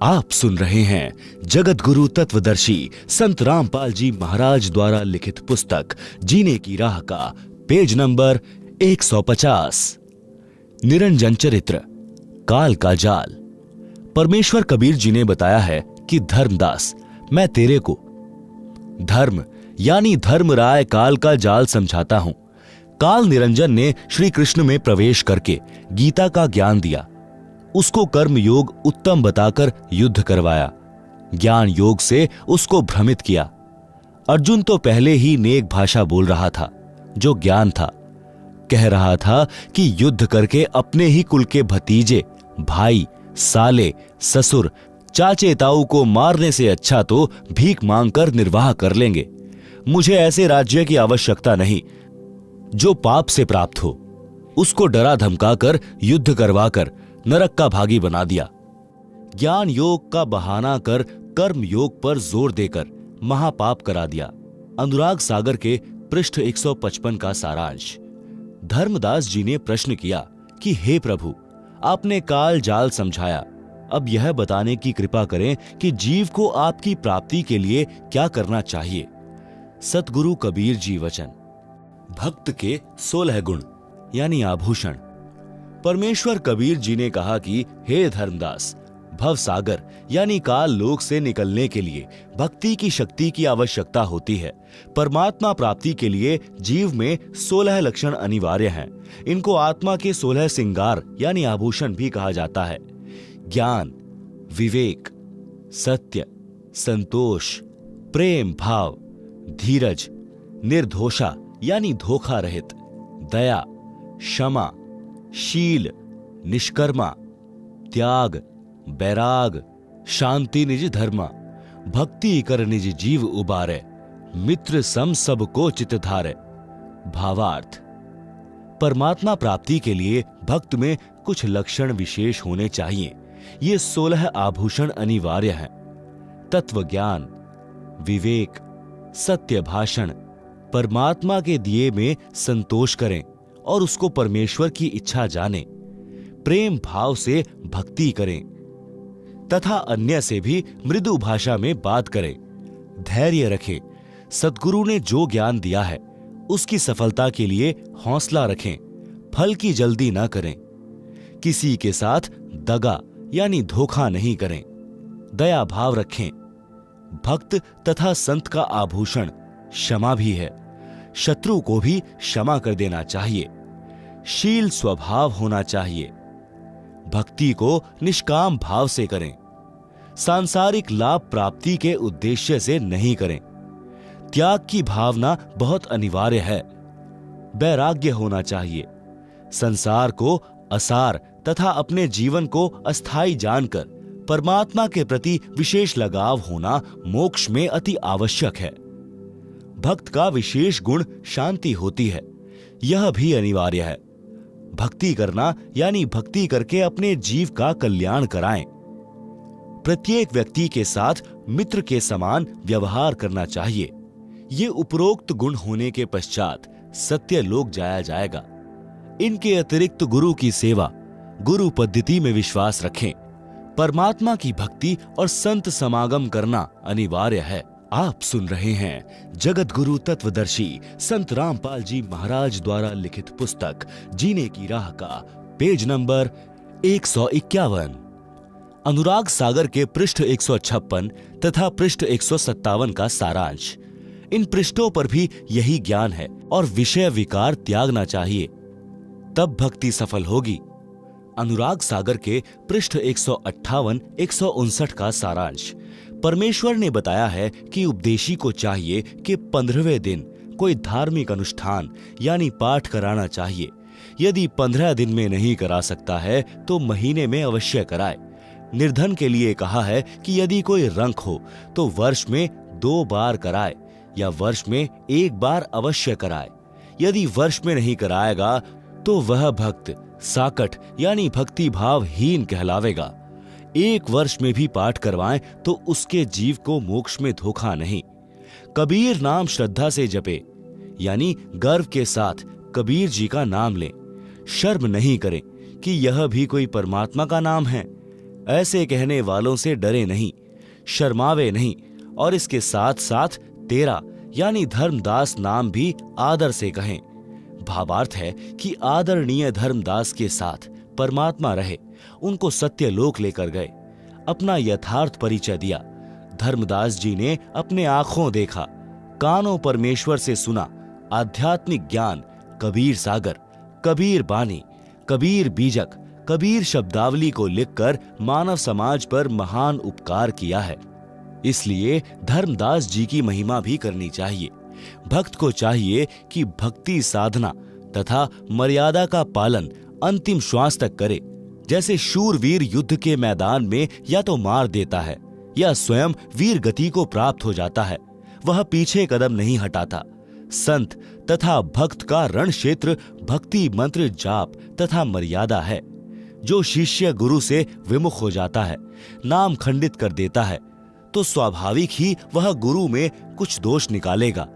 आप सुन रहे हैं जगत गुरु तत्वदर्शी संत रामपाल जी महाराज द्वारा लिखित पुस्तक जीने की राह का पेज नंबर 150। निरंजन चरित्र, काल का जाल। परमेश्वर कबीर जी ने बताया है कि धर्मदास, मैं तेरे को धर्म यानी धर्मराय काल का जाल समझाता हूं। काल निरंजन ने श्री कृष्ण में प्रवेश करके गीता का ज्ञान दिया, उसको कर्म योग उत्तम बताकर युद्ध करवाया, ज्ञान योग से उसको भ्रमित किया। अर्जुन तो पहले ही नेक भाषा बोल रहा था, जो ज्ञान था। कह रहा था कि युद्ध करके अपने ही कुल के भतीजे, भाई, साले, ससुर, चाचे ताऊ को मारने से अच्छा तो भीख मांगकर निर्वाह कर लेंगे। मुझे ऐसे राज्य की आवश्यकता नहीं जो पाप से प्राप्त हो। उसको डरा धमकाकर युद्ध करवाकर नरक का भागी बना दिया। ज्ञान योग का बहाना कर कर्म योग पर जोर देकर महापाप करा दिया। अनुराग सागर के पृष्ठ 155 का सारांश। धर्मदास जी ने प्रश्न किया कि हे प्रभु, आपने काल जाल समझाया, अब यह बताने की कृपा करें कि जीव को आपकी प्राप्ति के लिए क्या करना चाहिए। सतगुरु कबीर जी वचन। भक्त के 16 गुण यानी आभूषण। परमेश्वर कबीर जी ने कहा कि हे धर्मदास, भव सागर यानी काल लोक से निकलने के लिए भक्ति की शक्ति की आवश्यकता होती है। परमात्मा प्राप्ति के लिए जीव में 16 लक्षण अनिवार्य हैं। इनको आत्मा के 16 सिंगार यानी आभूषण भी कहा जाता है। ज्ञान, विवेक, सत्य, संतोष, प्रेम भाव, धीरज, निर्दोषा यानी धोखा रहित, दया, क्षमा, शील, निष्कर्मा, त्याग, बैराग, शांति निज धर्मा, भक्ति कर निज जीव उबारे, मित्र सम सब को चित धारे। भावार्थ, परमात्मा प्राप्ति के लिए भक्त में कुछ लक्षण विशेष होने चाहिए। ये 16 आभूषण अनिवार्य हैं। तत्व ज्ञान, विवेक, सत्य भाषण, परमात्मा के दिए में संतोष करें और उसको परमेश्वर की इच्छा जाने, प्रेम भाव से भक्ति करें तथा अन्य से भी मृदु भाषा में बात करें, धैर्य रखें, सद्गुरु ने जो ज्ञान दिया है उसकी सफलता के लिए हौसला रखें, फल की जल्दी ना करें, किसी के साथ दगा यानी धोखा नहीं करें, दया भाव रखें। भक्त तथा संत का आभूषण क्षमा भी है, शत्रु को भी क्षमा कर देना चाहिए। शील स्वभाव होना चाहिए, भक्ति को निष्काम भाव से करें, सांसारिक लाभ प्राप्ति के उद्देश्य से नहीं करें। त्याग की भावना बहुत अनिवार्य है। वैराग्य होना चाहिए, संसार को असार तथा अपने जीवन को अस्थायी जानकर परमात्मा के प्रति विशेष लगाव होना मोक्ष में अति आवश्यक है। भक्त का विशेष गुण शांति होती है, यह भी अनिवार्य है। भक्ति करना यानी भक्ति करके अपने जीव का कल्याण कराएं। प्रत्येक व्यक्ति के साथ मित्र के समान व्यवहार करना चाहिए। ये उपरोक्त गुण होने के पश्चात सत्य लोक जाया जाएगा। इनके अतिरिक्त गुरु की सेवा, गुरु पद्धति में विश्वास रखें। परमात्मा की भक्ति और संत समागम करना अनिवार्य है। आप सुन रहे हैं जगत गुरु तत्वदर्शी संत रामपाल जी महाराज द्वारा लिखित पुस्तक जीने की राह का पेज नंबर 151। अनुराग सागर के पृष्ठ 156 तथा पृष्ठ 157 का सारांश। इन पृष्ठों पर भी यही ज्ञान है और विषय विकार त्यागना चाहिए, तब भक्ति सफल होगी। अनुराग सागर के पृष्ठ 158, 159 का सारांश। परमेश्वर ने बताया है कि उपदेशी को चाहिए कि 15वें दिन कोई धार्मिक अनुष्ठान यानी पाठ कराना चाहिए। यदि 15 दिन में नहीं करा सकता है तो महीने में अवश्य कराए। निर्धन के लिए कहा है कि यदि कोई रंक हो तो वर्ष में 2 बार कराए या वर्ष में 1 बार अवश्य कराए। यदि वर्ष में नहीं कराएगा तो वह भक्त साकट यानी भक्ति भावहीन कहलावेगा। 1 वर्ष में भी पाठ करवाएं तो उसके जीव को मोक्ष में धोखा नहीं। कबीर नाम श्रद्धा से जपे यानी गर्व के साथ कबीर जी का नाम लें। शर्म नहीं करें कि यह भी कोई परमात्मा का नाम है। ऐसे कहने वालों से डरे नहीं, शर्मावे नहीं, और इसके साथ साथ तेरा यानी धर्मदास नाम भी आदर से कहें। भावार्थ है कि आदरणीय धर्मदास के साथ परमात्मा रहे, उनको सत्यलोक लेकर गए, अपना यथार्थ परिचय दिया। धर्मदास जी ने अपने आंखों देखा, कानों परमेश्वर से सुना, आध्यात्मिक ज्ञान, कबीर सागर, कबीर बानी, कबीर बीजक, कबीर शब्दावली को लिखकर मानव समाज पर महान उपकार किया है। इसलिए धर्मदास जी की महिमा भी करनी चाहिए। भक्त को चाहिए कि भक्ति साधना तथा मर्यादा का पालन अंतिम श्वास तक करे। जैसे शूरवीर युद्ध के मैदान में या तो मार देता है या स्वयं वीर गति को प्राप्त हो जाता है, वह पीछे कदम नहीं हटाता। संत तथा भक्त का रण क्षेत्र भक्ति मंत्र जाप तथा मर्यादा है। जो शिष्य गुरु से विमुख हो जाता है, नाम खंडित कर देता है, तो स्वाभाविक ही वह गुरु में कुछ दोष निकालेगा,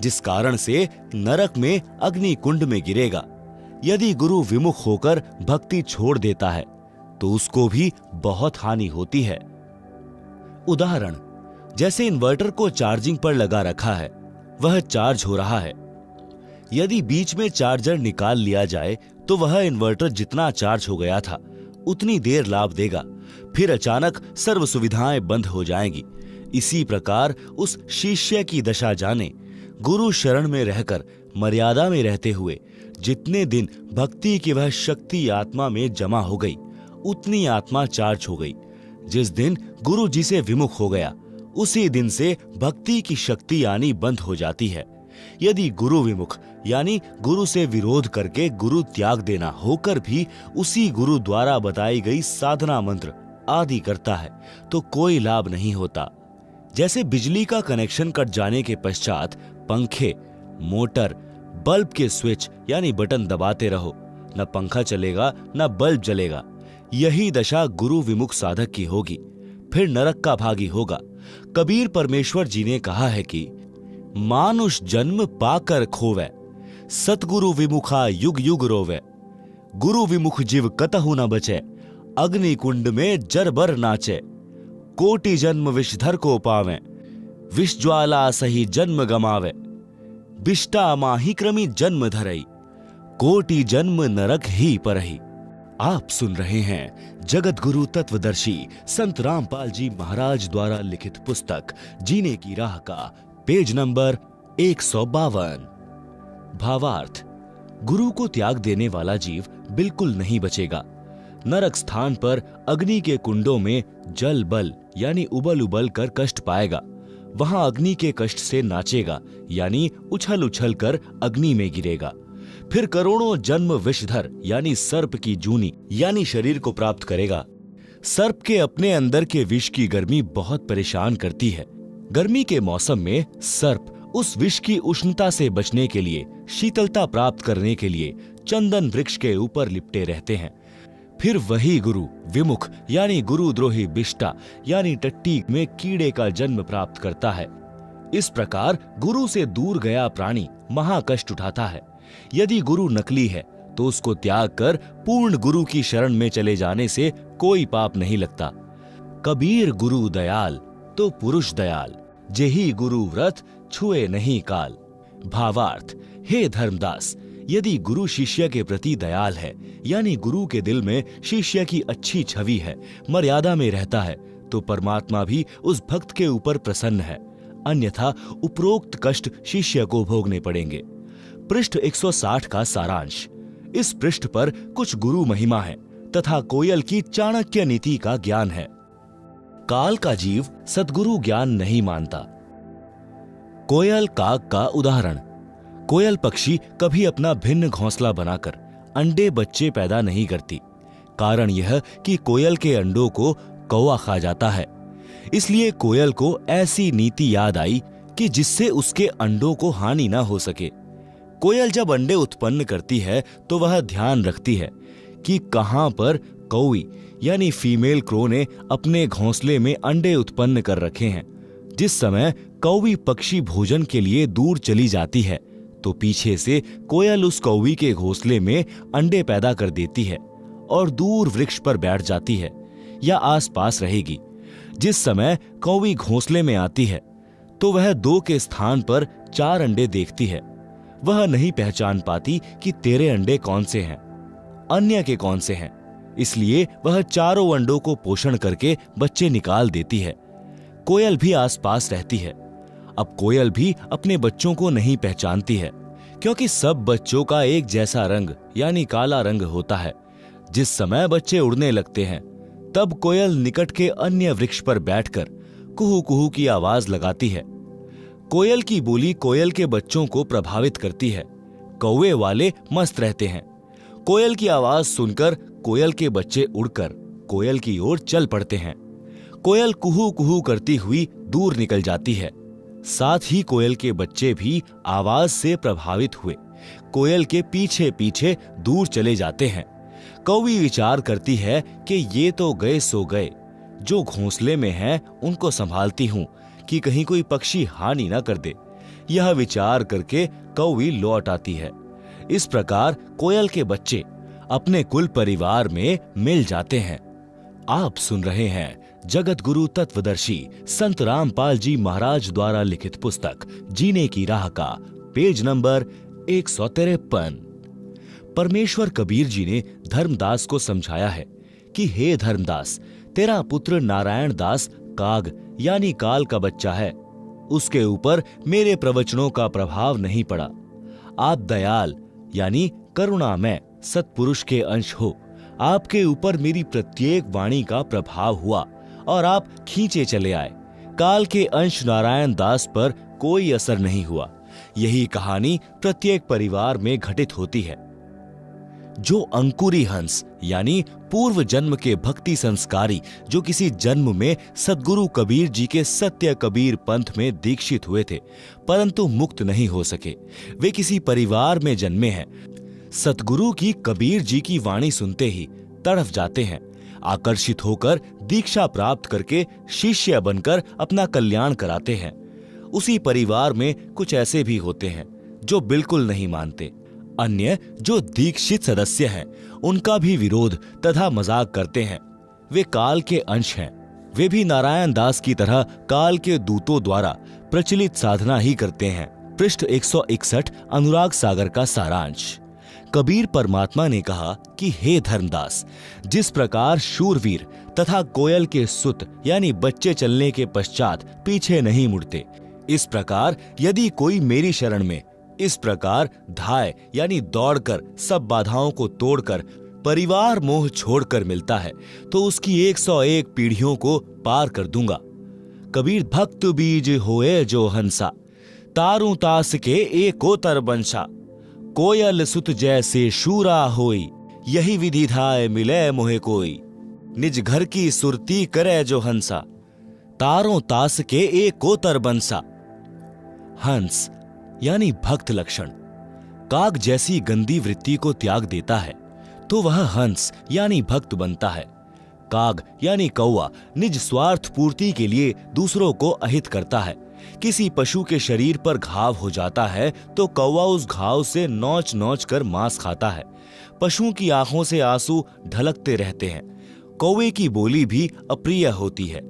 जिस कारण से नरक में अग्नि कुंड में गिरेगा। यदि गुरु विमुख होकर भक्ति छोड़ देता है तो उसको भी बहुत हानि होती है। उदाहरण, जैसे इन्वर्टर को चार्जिंग पर लगा रखा है, वह चार्ज हो रहा है। यदि बीच में चार्जर निकाल लिया जाए तो वह इन्वर्टर जितना चार्ज हो गया था उतनी देर लाभ देगा, फिर अचानक सर्व सुविधाएं बंद हो जाएंगी। इसी प्रकार उस शिष्य की दशा जाने। गुरु शरण में रहकर मर्यादा में रहते हुए जितने दिन भक्ति की वह शक्ति आत्मा में जमा हो गई, उतनी आत्मा चार्ज हो गई। जिस दिन गुरु जी से विमुख हो गया, उसी दिन से भक्ति की शक्ति आनी बंद हो जाती है। यदि गुरु विमुख यानी गुरु से विरोध करके गुरु त्याग देना होकर भी उसी गुरु द्वारा बताई गई साधना मंत्र आदि करता है तो कोई लाभ नहीं होता। जैसे बिजली का कनेक्शन कट जाने के पश्चात पंखे, मोटर, बल्ब के स्विच यानी बटन दबाते रहो, न पंखा चलेगा न बल्ब जलेगा। यही दशा गुरु विमुख साधक की होगी, फिर नरक का भागी होगा। कबीर परमेश्वर जी ने कहा है कि मानुष जन्म पाकर खोवे, सतगुरु विमुखा युग युग रोवे। गुरु विमुख जीव कतहु न बचे, अग्नि कुंड में जरबर नाचे। कोटि जन्म विषधर को पावे, विष ज्वाला सही जन्म गमावे। बिष्टा माही क्रमी जन्म धरई, कोटि जन्म नरक ही परही। आप सुन रहे हैं जगत गुरु तत्वदर्शी संत रामपाल जी महाराज द्वारा लिखित पुस्तक जीने की राह का पेज नंबर 152। भावार्थ, गुरु को त्याग देने वाला जीव बिल्कुल नहीं बचेगा। नरक स्थान पर अग्नि के कुंडों में जल बल यानी उबल उबल कर कष्ट पाएगा। वहां अग्नि के कष्ट से नाचेगा यानी उछल उछल कर अग्नि में गिरेगा। फिर करोड़ों जन्म विषधर यानी सर्प की जूनी यानी शरीर को प्राप्त करेगा। सर्प के अपने अंदर के विष की गर्मी बहुत परेशान करती है। गर्मी के मौसम में सर्प उस विष की उष्णता से बचने के लिए, शीतलता प्राप्त करने के लिए चंदन वृक्ष के ऊपर लिपटे रहते हैं। फिर वही गुरु विमुख यानी गुरुद्रोही बिष्टा यानी टट्टी में कीड़े का जन्म प्राप्त करता है। इस प्रकार गुरु से दूर गया प्राणी महाकष्ट उठाता है। यदि गुरु नकली है तो उसको त्याग कर पूर्ण गुरु की शरण में चले जाने से कोई पाप नहीं लगता। कबीर गुरु दयाल तो पुरुष दयाल, जेही गुरु व्रत छुए नहीं काल। भावार्थ, हे धर्मदास, यदि गुरु शिष्य के प्रति दयाल है यानी गुरु के दिल में शिष्य की अच्छी छवि है, मर्यादा में रहता है, तो परमात्मा भी उस भक्त के ऊपर प्रसन्न है। अन्यथा उपरोक्त कष्ट शिष्य को भोगने पड़ेंगे। पृष्ठ 160 का सारांश। इस पृष्ठ पर कुछ गुरु महिमा है तथा कोयल की चाणक्य नीति का ज्ञान है। काल का जीव सद्गुरु ज्ञान नहीं मानता। कोयल काग का उदाहरण। कोयल पक्षी कभी अपना भिन्न घोंसला बनाकर अंडे बच्चे पैदा नहीं करती। कारण यह कि कोयल के अंडों को कौवा खा जाता है। इसलिए कोयल को ऐसी नीति याद आई कि जिससे उसके अंडों को हानि ना हो सके। कोयल जब अंडे उत्पन्न करती है तो वह ध्यान रखती है कि कहां पर कौवी यानी फीमेल क्रो ने अपने घोंसले में अंडे उत्पन्न कर रखे हैं। जिस समय कौवी पक्षी भोजन के लिए दूर चली जाती है तो पीछे से कोयल उस कौवी के घोंसले में अंडे पैदा कर देती है और दूर वृक्ष पर बैठ जाती है। या आसपास रहेगी। जिस समय कौवी घोंसले में आती है तो वह 2 के स्थान पर 4 अंडे देखती है। वह नहीं पहचान पाती कि तेरे अंडे कौन से हैं, अन्य के कौन से हैं, इसलिए वह चारों अंडों को पोषण करके बच्चे निकाल देती है। कोयल भी आसपास रहती है। अब कोयल भी अपने बच्चों को नहीं पहचानती है, क्योंकि सब बच्चों का एक जैसा रंग यानी काला रंग होता है। जिस समय बच्चे उड़ने लगते हैं तब कोयल निकट के अन्य वृक्ष पर बैठकर कुहू कुहू की आवाज लगाती है। कोयल की बोली कोयल के बच्चों को प्रभावित करती है। कौवे वाले मस्त रहते हैं। कोयल की आवाज सुनकर कोयल के बच्चे उड़कर कोयल की ओर चल पड़ते हैं। कोयल कुहू कुहू करती हुई दूर निकल जाती है। साथ ही कोयल के बच्चे भी आवाज से प्रभावित हुए कोयल के पीछे पीछे दूर चले जाते हैं। कौवी विचार करती है कि ये तो गए सो गए, जो घोंसले में हैं उनको संभालती हूं कि कहीं कोई पक्षी हानि न कर दे। यह विचार करके कौवी लौट आती है। इस प्रकार कोयल के बच्चे अपने कुल परिवार में मिल जाते हैं। आप सुन रहे हैं जगत गुरु तत्वदर्शी संत रामपाल जी महाराज द्वारा लिखित पुस्तक जीने की राह का पेज नंबर 153। परमेश्वर कबीर जी ने धर्मदास को समझाया है कि हे धर्मदास, तेरा पुत्र नारायण दास काग यानी काल का बच्चा है। उसके ऊपर मेरे प्रवचनों का प्रभाव नहीं पड़ा। आप दयाल यानी करुणामय सत्पुरुष के अंश हो। आपके ऊपर मेरी प्रत्येक वाणी का प्रभाव हुआ और आप खींचे चले आए। काल के अंश नारायण दास पर कोई असर नहीं हुआ। यही कहानी प्रत्येक परिवार में घटित होती है। जो अंकुरी हंस यानी पूर्व जन्म के भक्ति संस्कारी, जो किसी जन्म में सद्गुरु कबीर जी के सत्य कबीर पंथ में दीक्षित हुए थे परंतु मुक्त नहीं हो सके, वे किसी परिवार में जन्मे हैं। सतगुरु की कबीर जी की वाणी सुनते ही तड़फ जाते हैं। आकर्षित होकर दीक्षा प्राप्त करके शिष्य बनकर अपना कल्याण कराते हैं। उसी परिवार में कुछ ऐसे भी होते हैं जो बिल्कुल नहीं मानते। अन्य जो दीक्षित सदस्य हैं उनका भी विरोध तथा मजाक करते हैं। वे काल के अंश हैं। वे भी नारायण दास की तरह काल के दूतों द्वारा प्रचलित साधना ही करते हैं। पृष्ठ 161 अनुराग सागर का सारांश। कबीर परमात्मा ने कहा कि हे धर्मदास, जिस प्रकार शूरवीर तथा कोयल के सुत यानी बच्चे चलने के पश्चात पीछे नहीं मुड़ते, इस प्रकार यदि कोई मेरी शरण में इस प्रकार धाय यानी दौड़कर सब बाधाओं को तोड़कर परिवार मोह छोड़कर मिलता है तो उसकी 101 पीढ़ियों को पार कर दूंगा। कबीर भक्त बीज होए जो हंसा, तारू तास के एकोतर बंशा, कोयल सुत जैसे शूरा होई, यही विधि धाय मिले मोहे कोई, निज घर की सुरती करे जो हंसा, तारों तास के एकोतर बंसा। हंस यानी भक्त लक्षण काग जैसी गंदी वृत्ति को त्याग देता है तो वह हंस यानी भक्त बनता है। काग यानी कौवा निज स्वार्थ पूर्ति के लिए दूसरों को अहित करता है। किसी पशु के शरीर पर घाव हो जाता है तो कौवा उस घाव से नोच नोच कर मांस खाता है। पशुओं की आंखों से आंसू ढलकते रहते हैं। कौवे की बोली भी अप्रिय होती है।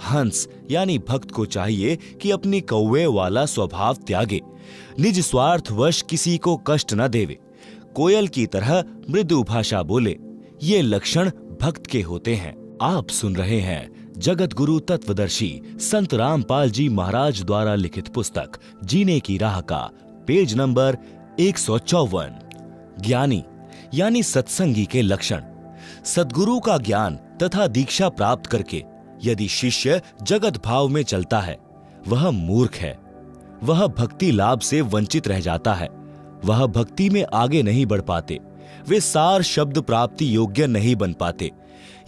हंस यानी भक्त को चाहिए कि अपनी कौवे वाला स्वभाव त्यागे, निज स्वार्थवश किसी को कष्ट न देवे, कोयल की तरह मृदु भाषा बोले। ये लक्षण भक्त के होते हैं। आप सुन रहे हैं जगत गुरु तत्वदर्शी संत रामपाल जी महाराज द्वारा लिखित पुस्तक जीने की राह का पेज नंबर 154। ज्ञानी यानी सत्संगी के लक्षण। सद्गुरु का ज्ञान तथा दीक्षा प्राप्त करके यदि शिष्य जगत भाव में चलता है वह मूर्ख है। वह भक्ति लाभ से वंचित रह जाता है। वह भक्ति में आगे नहीं बढ़ पाते। वे सार शब्द प्राप्ति योग्य नहीं बन पाते।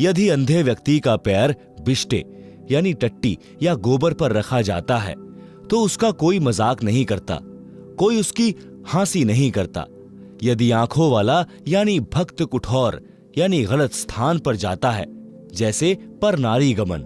यदि अंधे व्यक्ति का पैर बिष्टे यानी टट्टी या गोबर पर रखा जाता है तो उसका कोई मजाक नहीं करता, कोई उसकी हंसी नहीं करता। यदि आंखों वाला यानी भक्त कुठौर यानी गलत स्थान पर जाता है, जैसे पर नारी गमन,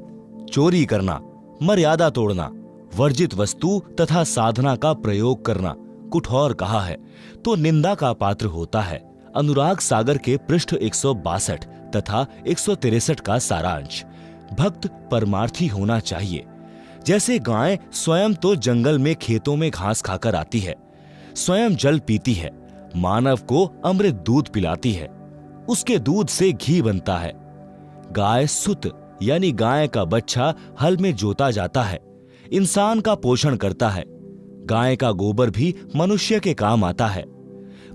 चोरी करना, मर्यादा तोड़ना, वर्जित वस्तु तथा साधना का प्रयोग करना कुठौर कहा है, तो निंदा का पात्र होता है। अनुराग सागर के पृष्ठ 162 तथा 163 का सारांश। भक्त परमार्थी होना चाहिए। जैसे गाय स्वयं तो जंगल में खेतों में घास खाकर आती है, स्वयं जल पीती है, मानव को अमृत दूध पिलाती है, उसके दूध से घी बनता है। गाय सुत यानी गाय का बच्चा हल में जोता जाता है, इंसान का पोषण करता है। गाय का गोबर भी मनुष्य के काम आता है।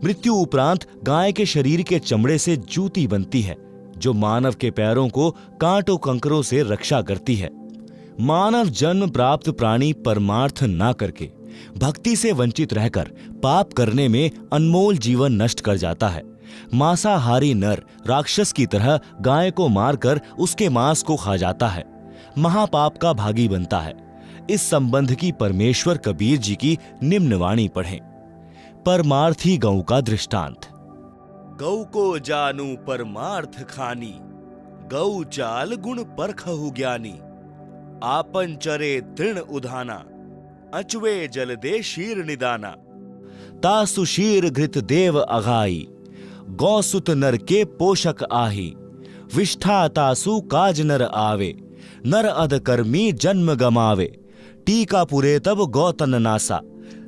मृत्यु उपरांत गाय के शरीर के चमड़े से जूती बनती है, जो मानव के पैरों को कांटों कंकरों से रक्षा करती है। मानव जन्म प्राप्त प्राणी परमार्थ ना करके भक्ति से वंचित रहकर पाप करने में अनमोल जीवन नष्ट कर जाता है। मांसाहारी नर राक्षस की तरह गाय को मारकर उसके मांस को खा जाता है, महापाप का भागी बनता है। इस संबंध की परमेश्वर कबीर जी की निम्न वाणी पढ़ें। परमार्थी गौ का दृष्टांत। गौ को जानू परमार्थ खानी, गौ चाल गुण परखहु ज्ञानी। आपन चरे तृण उधाना, अचवे जल दे शीर निदाना। तासु शीर घृत देव अघाई, गौसुत नर के पोषक आही। विष्ठा तासु काज नर आवे, नर अध कर्मी जन्म गमावे। टीका पुरे तब गौतन नासा,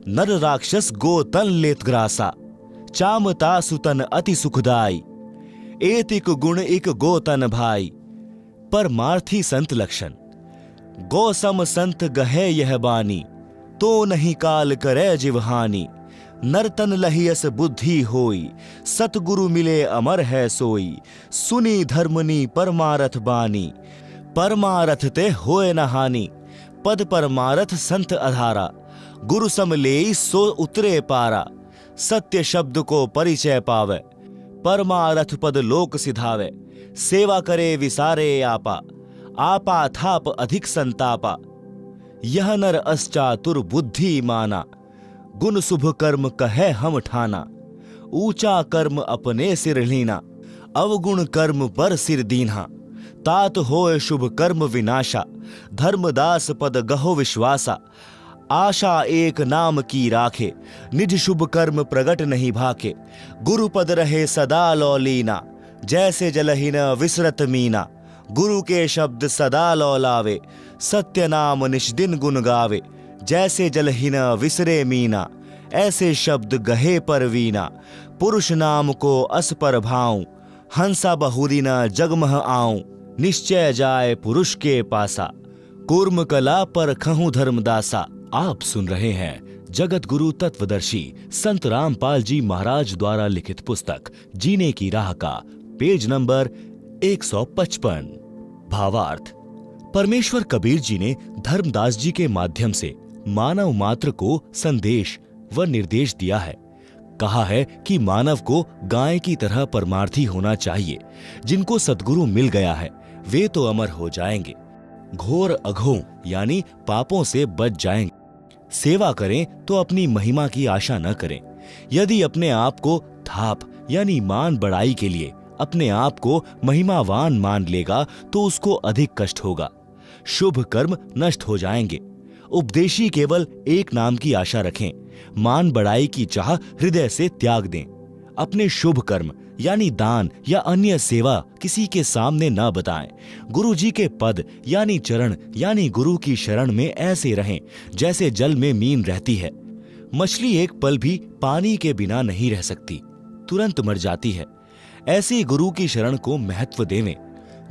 नर राक्षस गोतन लेत ग्रासा। चाम तासु तन अति सुखदाई, एतिक गुण इक गोतन भाई। परमार्थी संत लक्षण। गौ सम संत गहे यह बानी, तो नहीं काल करे जिवहानी। नरतन लहियस बुद्धि होई, सतगुरु मिले अमर है सोई। सुनी धर्मनी परमारथ बानी, परमारथ ते होए न हानि। पद परमारथ संत आधारा, गुरु सम लेई सो उतरे पारा। सत्य शब्द को परिचय पावे, परमारथ पद लोक सिधावे। सेवा करे विसारे आपा, आपा थाप अधिक संतापा। यह नर अस्चातुर बुद्धि माना, गुण शुभ कर्म कहे हम ठाना। ऊंचा कर्म अपने सिर लीना, अवगुण कर्म पर सिर दीन्हा। तात होए शुभ कर्म विनाशा, धर्मदास पद गहो विश्वासा। आशा एक नाम की राखे, निज शुभ कर्म प्रगट नहीं भाके। गुरु पद रहे सदा लौलीना, जैसे जलहीन विसरत मीना। गुरु के शब्द सदा लौलावे, सत्य नाम निष्दिन गुण गावे। जैसे जलहीन विसरे मीना, ऐसे शब्द गहे पर वीना। पुरुष नाम को अस पर भाऊं, हंसा बहुरीन जगमह आऊं। निश्चय जाए पुरुष के पासा, कूर्म कला पर खहूं धर्मदासा। आप सुन रहे हैं जगत गुरु तत्वदर्शी संत रामपाल जी महाराज द्वारा लिखित पुस्तक जीने की राह का पेज नंबर 155। भावार्थ। परमेश्वर कबीर जी ने धर्मदास जी के माध्यम से मानव मात्र को संदेश व निर्देश दिया है। कहा है कि मानव को गाय की तरह परमार्थी होना चाहिए। जिनको सद्गुरु मिल गया है वे तो अमर हो जाएंगे, घोर अघों यानी पापों से बच जाएंगे। सेवा करें तो अपनी महिमा की आशा न करें। यदि अपने आप को थाप यानी मान बढ़ाई के लिए अपने आप को महिमावान मान लेगा तो उसको अधिक कष्ट होगा। शुभ कर्म नष्ट हो जाएंगे। उपदेशी केवल एक नाम की आशा रखें, मान बढ़ाई की चाह हृदय से त्याग दें। अपने शुभ कर्म यानी दान या अन्य सेवा किसी के सामने न बताएं। गुरु जी के पद यानी चरण यानी गुरु की शरण में ऐसे रहें जैसे जल में मीन रहती है। मछली एक पल भी पानी के बिना नहीं रह सकती, तुरंत मर जाती है। ऐसे गुरु की शरण को महत्व देवें।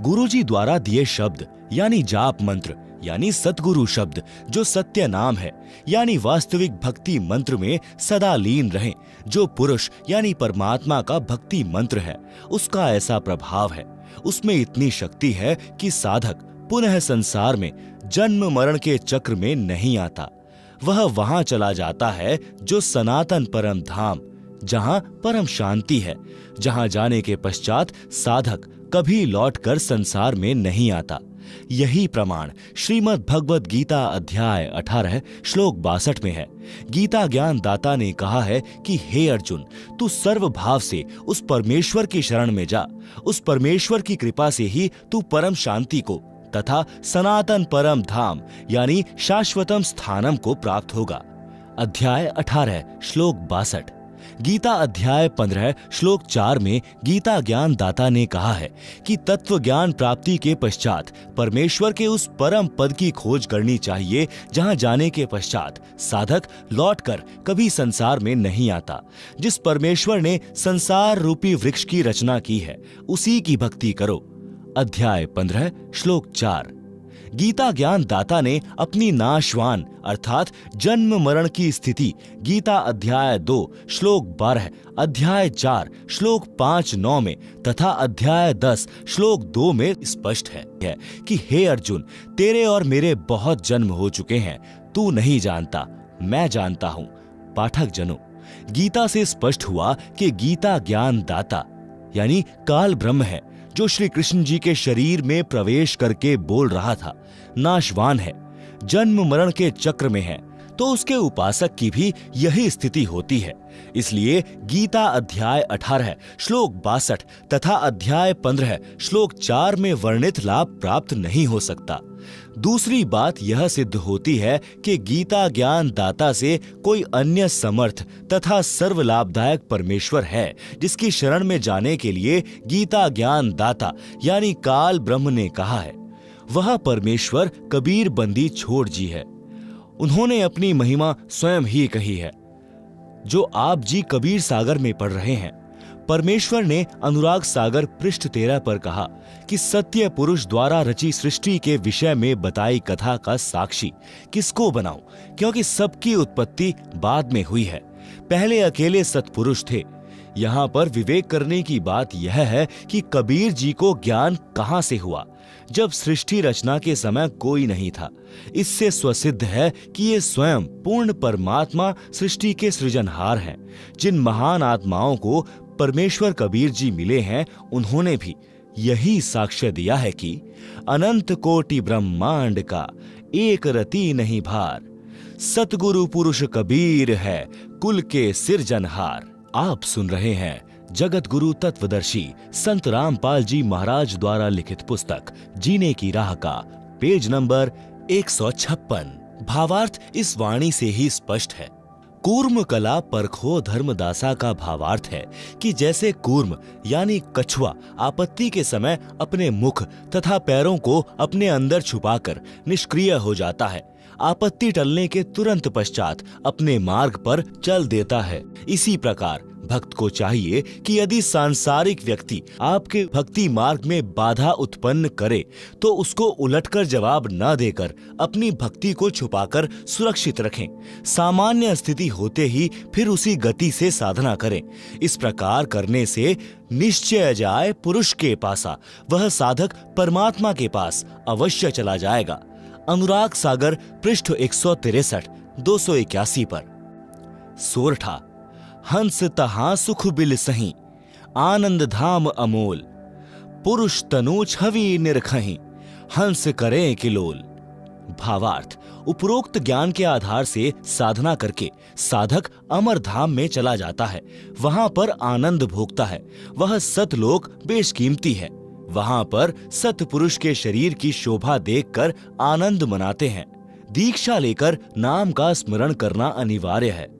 गुरु जी द्वारा दिए शब्द यानी जाप मंत्र यानी सतगुरु शब्द जो सत्य नाम है यानी वास्तविक भक्ति मंत्र में सदा लीन रहें। जो पुरुष यानी परमात्मा का भक्ति मंत्र है उसका ऐसा प्रभाव है, उसमें इतनी शक्ति है कि साधक पुनः संसार में जन्म मरण के चक्र में नहीं आता। वह वहां चला जाता है जो सनातन परम धाम, जहां परम शांति है, जहां जाने के पश्चात साधक कभी लौटकर संसार में नहीं आता। यही प्रमाण श्रीमद् भगवद गीता अध्याय 18 श्लोक 62 में है। गीता ज्ञान दाता ने कहा है कि हे अर्जुन, तू सर्व भाव से उस परमेश्वर की शरण में जा। उस परमेश्वर की कृपा से ही तू परम शांति को तथा सनातन परम धाम यानी शाश्वतम स्थानम को प्राप्त होगा। अध्याय 18 श्लोक 62। गीता अध्याय 15 श्लोक 4 में गीता ज्ञान दाता ने कहा है कि तत्व ज्ञान प्राप्ति के पश्चात परमेश्वर के उस परम पद की खोज करनी चाहिए जहां जाने के पश्चात साधक लौटकर कभी संसार में नहीं आता। जिस परमेश्वर ने संसार रूपी वृक्ष की रचना की है उसी की भक्ति करो। अध्याय 15 श्लोक 4। गीता ज्ञान दाता ने अपनी नाशवान अर्थात जन्म मरण की स्थिति गीता अध्याय 2 श्लोक 12, अध्याय 4 श्लोक 5-9 में तथा अध्याय 10 श्लोक 2 में स्पष्ट है कि हे अर्जुन, तेरे और मेरे बहुत जन्म हो चुके हैं, तू नहीं जानता, मैं जानता हूं। पाठक जनों, गीता से स्पष्ट हुआ कि गीता ज्ञान दाता यानी काल ब्रह्म है जो श्री कृष्ण जी के शरीर में प्रवेश करके बोल रहा था, नाशवान है, जन्म मरण के चक्र में है, तो उसके उपासक की भी यही स्थिति होती है। इसलिए गीता अध्याय 18 श्लोक 62 तथा अध्याय 15 श्लोक 4 में वर्णित लाभ प्राप्त नहीं हो सकता। दूसरी बात यह सिद्ध होती है कि गीता ज्ञान दाता से कोई अन्य समर्थ तथा सर्व लाभदायक परमेश्वर है जिसकी शरण में जाने के लिए गीता ज्ञान दाता यानी काल ब्रह्म ने कहा है। वह परमेश्वर कबीर बंदी छोड़ जी है। उन्होंने अपनी महिमा स्वयं ही कही है जो आप जी कबीर सागर में पढ़ रहे हैं। परमेश्वर ने अनुराग सागर पृष्ठ 13 पर कहा कि सत्य पुरुष द्वारा रची सृष्टि के विषय में बताई कथा का साक्षी किसको बनाऊं, क्योंकि सबकी उत्पत्ति बाद में हुई है, पहले अकेले सत्पुरुष थे। यहाँ पर विवेक करने की बात यह है कि कबीर जी को ज्ञान कहां से हुआ, जब सृष्टि रचना के समय कोई नहीं था। इससे स्वसिद्ध है कि ये स्वयं पूर्ण परमात्मा सृष्टि के सृजनहार हैं। जिन महान आत्माओं को परमेश्वर कबीर जी मिले हैं उन्होंने भी यही साक्ष्य दिया है कि अनंत कोटि ब्रह्मांड का एक रति नहीं भार, सतगुरु पुरुष कबीर है कुल के सिरजनहार। आप सुन रहे हैं जगत गुरु तत्वदर्शी संत रामपाल जी महाराज द्वारा लिखित पुस्तक जीने की राह का पेज नंबर 156। भावार्थ इस वाणी से ही स्पष्ट है। कूर्म कला परखो धर्मदासा का भावार्थ है कि जैसे कूर्म यानी कछुआ आपत्ति के समय अपने मुख तथा पैरों को अपने अंदर छुपाकर निष्क्रिय हो जाता है, आपत्ति टलने के तुरंत पश्चात अपने मार्ग पर चल देता है, इसी प्रकार भक्त को चाहिए कि यदि सांसारिक व्यक्ति आपके भक्ति मार्ग में बाधा उत्पन्न करे तो उसको उलटकर जवाब न देकर अपनी भक्ति को छुपाकर सुरक्षित रखें। सामान्य स्थिति होते ही फिर उसी गति से साधना करें। इस प्रकार करने से निश्चय जाए पुरुष के पासा, वह साधक परमात्मा के पास अवश्य चला जाएगा। अनुराग सागर पृष्ठ 163 281 पर। सोरठा हंस तहां सुख बिल सही, आनंद धाम अमोल, पुरुष तनु छवि निरखहीं, हंस करें किलोल। भावार्थ उपरोक्त ज्ञान के आधार से साधना करके साधक अमर धाम में चला जाता है, वहां पर आनंद भोगता है। वह सतलोक बेशकीमती है, वहां पर सतपुरुष के शरीर की शोभा देखकर आनंद मनाते हैं। दीक्षा लेकर नाम का स्मरण करना अनिवार्य है।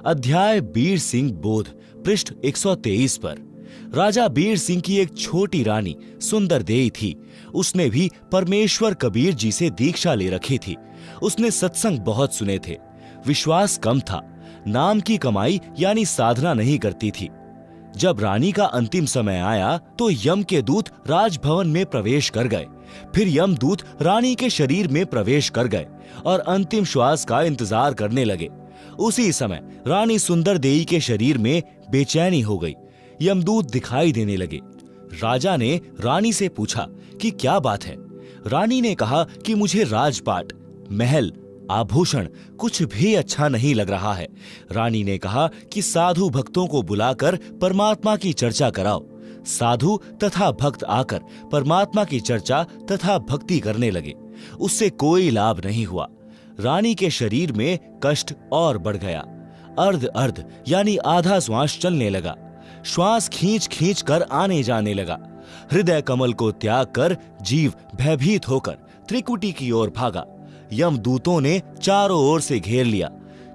अध्याय बीर सिंह बोध पृष्ठ 123 पर। राजा बीर सिंह की एक छोटी रानी सुंदर देई थी। उसने भी परमेश्वर कबीर जी से दीक्षा ले रखी थी। उसने सत्संग बहुत सुने थे, विश्वास कम था, नाम की कमाई यानी साधना नहीं करती थी। जब रानी का अंतिम समय आया तो यम के दूत राजभवन में प्रवेश कर गए। फिर यम दूत रानी के शरीर में प्रवेश कर गए और अंतिम श्वास का इंतजार करने लगे। उसी समय रानी सुंदर देई के शरीर में बेचैनी हो गई। यमदूत दिखाई देने लगे। राजा ने रानी से पूछा कि क्या बात है। रानी ने कहा कि मुझे राजपाट, महल, आभूषण कुछ भी अच्छा नहीं लग रहा है। रानी ने कहा कि साधु भक्तों को बुलाकर परमात्मा की चर्चा कराओ। साधु तथा भक्त आकर परमात्मा की चर्चा तथा भक्ति करने लगे। उससे कोई लाभ नहीं हुआ। रानी के शरीर में कष्ट और बढ़ गया। अर्ध अर्ध यानी आधा श्वास चलने लगा। श्वास खींच खींच कर आने जाने लगा। हृदय कमल को त्याग कर जीव भयभीत होकर त्रिकुटी की ओर भागा। यमदूतों ने चारों ओर से घेर लिया।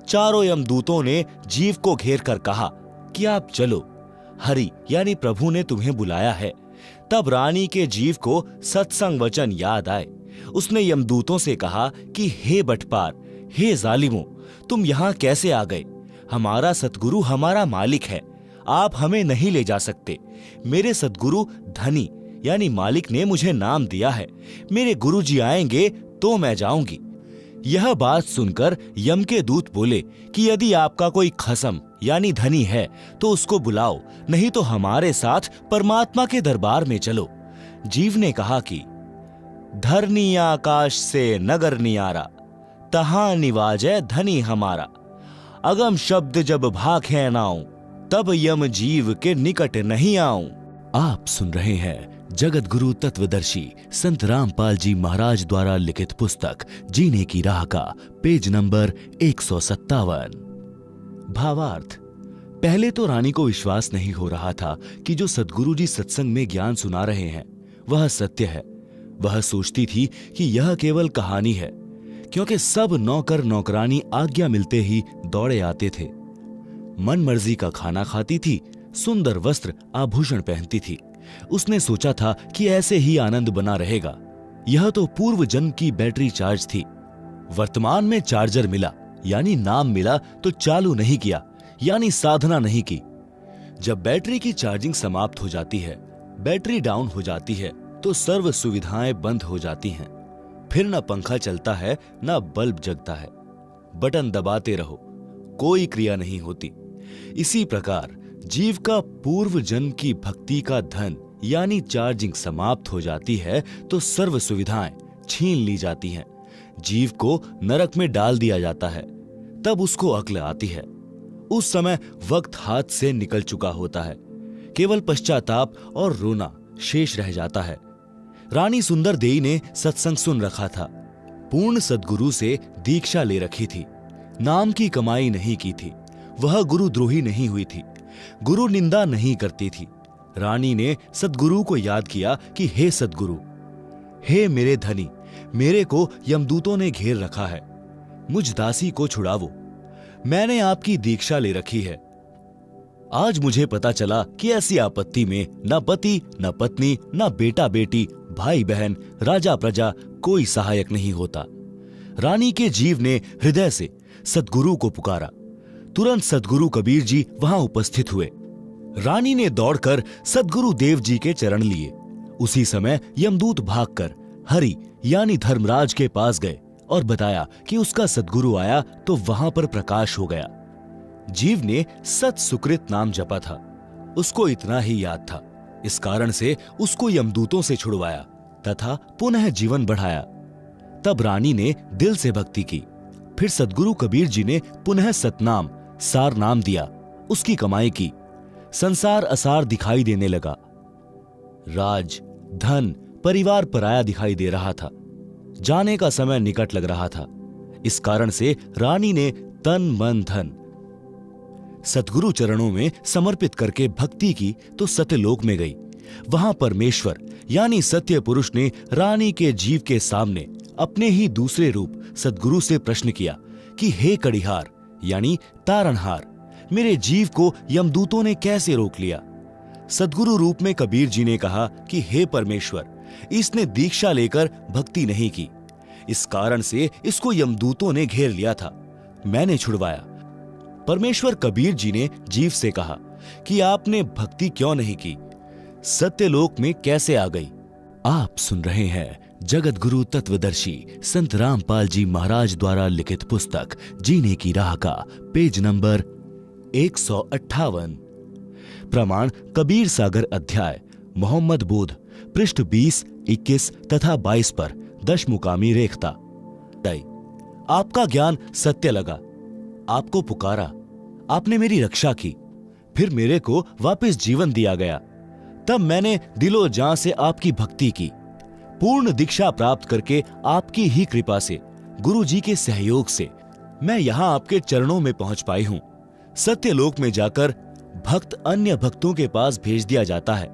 चारों यमदूतों ने जीव को घेर कर कहा, कि आप चलो, हरि यानी प्रभु ने तुम्हें बुलाया है। तब रानी के जीव को सत्संग वचन याद आए। उसने यमदूतों से कहा कि हे बटपार, हे जालिमों, तुम यहाँ कैसे आ गए? हमारा सतगुरु हमारा मालिक है, आप हमें नहीं ले जा सकते। मेरे सतगुरु धनी यानी मालिक ने मुझे नाम दिया है, मेरे गुरुजी आएंगे तो मैं जाऊंगी। यह बात सुनकर यम के दूत बोले कि यदि आपका कोई खसम यानी धनी है तो उसको बुलाओ, नहीं तो हमारे साथ परमात्मा के दरबार में चलो। जीव ने कहा कि धरनी आकाश से नगर नियारा, तहां निवाजै धनी हमारा। अगम शब्द जब भाखे नाऊं, तब यम जीव के निकट नहीं आऊं। आप सुन रहे हैं जगत गुरु तत्वदर्शी संत रामपाल जी महाराज द्वारा लिखित पुस्तक जीने की राह का पेज नंबर 157। भावार्थ। पहले तो रानी को विश्वास नहीं हो रहा था कि जो सद्गुरु जी सत्संग में ज्ञान सुना रहे हैं वह सत्य है। वह सोचती थी कि यह केवल कहानी है, क्योंकि सब नौकर नौकरानी आज्ञा मिलते ही दौड़े आते थे। मन मर्जी का खाना खाती थी, सुंदर वस्त्र आभूषण पहनती थी। उसने सोचा था कि ऐसे ही आनंद बना रहेगा। यह तो पूर्व जन्म की बैटरी चार्ज थी। वर्तमान में चार्जर मिला यानी नाम मिला तो चालू नहीं किया यानी साधना नहीं की। जब बैटरी की चार्जिंग समाप्त हो जाती है, बैटरी डाउन हो जाती है, तो सर्व सुविधाएं बंद हो जाती हैं। फिर न पंखा चलता है न बल्ब जगता है। बटन दबाते रहो, कोई क्रिया नहीं होती। इसी प्रकार जीव का पूर्व जन्म की भक्ति का धन यानी चार्जिंग समाप्त हो जाती है तो सर्व सुविधाएं छीन ली जाती हैं। जीव को नरक में डाल दिया जाता है। तब उसको अक्ल आती है। उस समय वक्त हाथ से निकल चुका होता है। केवल पश्चाताप और रोना शेष रह जाता है। रानी सुंदर देई ने सत्संग सुन रखा था। पूर्ण सद्गुरु से दीक्षा ले रखी थी। नाम की कमाई नहीं की थी। वह गुरुद्रोही नहीं हुई थी। गुरु निंदा नहीं करती थी। रानी ने सद्गुरु को याद किया कि हे सद्गुरु, हे मेरे धनी, मेरे को यमदूतों ने घेर रखा है, मुझ दासी को छुड़ावो। मैंने आपकी दीक्षा ले रखी है। आज मुझे पता चला कि ऐसी आपत्ति में न पति, न पत्नी, न बेटा बेटी, भाई बहन, राजा प्रजा कोई सहायक नहीं होता। रानी के जीव ने हृदय से सद्गुरु को पुकारा। तुरंत सद्गुरु कबीर जी वहां उपस्थित हुए। रानी ने दौड़कर सद्गुरु देव जी के चरण लिए। उसी समय यमदूत भागकर हरि यानी धर्मराज के पास गए और बताया कि उसका सद्गुरु आया तो वहां पर प्रकाश हो गया। जीव ने सत सुकृत नाम जपा था। उसको इतना ही याद था। इस कारण से उसको यमदूतों से छुड़वाया तथा पुनः जीवन बढ़ाया। तब रानी ने दिल से भक्ति की। फिर सद्गुरु कबीर जी ने पुनः सतनाम सार नाम दिया। उसकी कमाई की। संसार असार दिखाई देने लगा। राज, धन, परिवार पराया दिखाई दे रहा था। जाने का समय निकट लग रहा था। इस कारण से रानी ने तन मन धन सतगुरु चरणों में समर्पित करके भक्ति की तो सत्यलोक में गई। वहां परमेश्वर यानी सत्य पुरुष ने रानी के जीव के सामने अपने ही दूसरे रूप सतगुरु से प्रश्न किया कि हे कड़िहार यानी तारणहार, मेरे जीव को यमदूतों ने कैसे रोक लिया? सतगुरु रूप में कबीर जी ने कहा कि हे परमेश्वर, इसने दीक्षा लेकर भक्ति नहीं की, इस कारण से इसको यमदूतों ने घेर लिया था। मैंने छुड़वाया। परमेश्वर कबीर जी ने जीव से कहा कि आपने भक्ति क्यों नहीं की? सत्यलोक में कैसे आ गई? आप सुन रहे हैं जगत गुरु तत्वदर्शी संत रामपाल जी महाराज द्वारा लिखित पुस्तक जीने की राह का पेज नंबर 158। प्रमाण कबीर सागर अध्याय मोहम्मद बोध पृष्ठ 20, 21 तथा 22 पर दशमुकामी रेखता। आपका ज्ञान सत्य लगा। आपको पुकारा, आपने मेरी रक्षा की, फिर मेरे को वापस जीवन दिया गया। तब मैंने दिलो जान से आपकी भक्ति की। पूर्ण दीक्षा प्राप्त करके आपकी ही कृपा से, गुरु जी के सहयोग से मैं यहाँ आपके चरणों में पहुंच पाई हूँ। सत्यलोक में जाकर भक्त अन्य भक्तों के पास भेज दिया जाता है।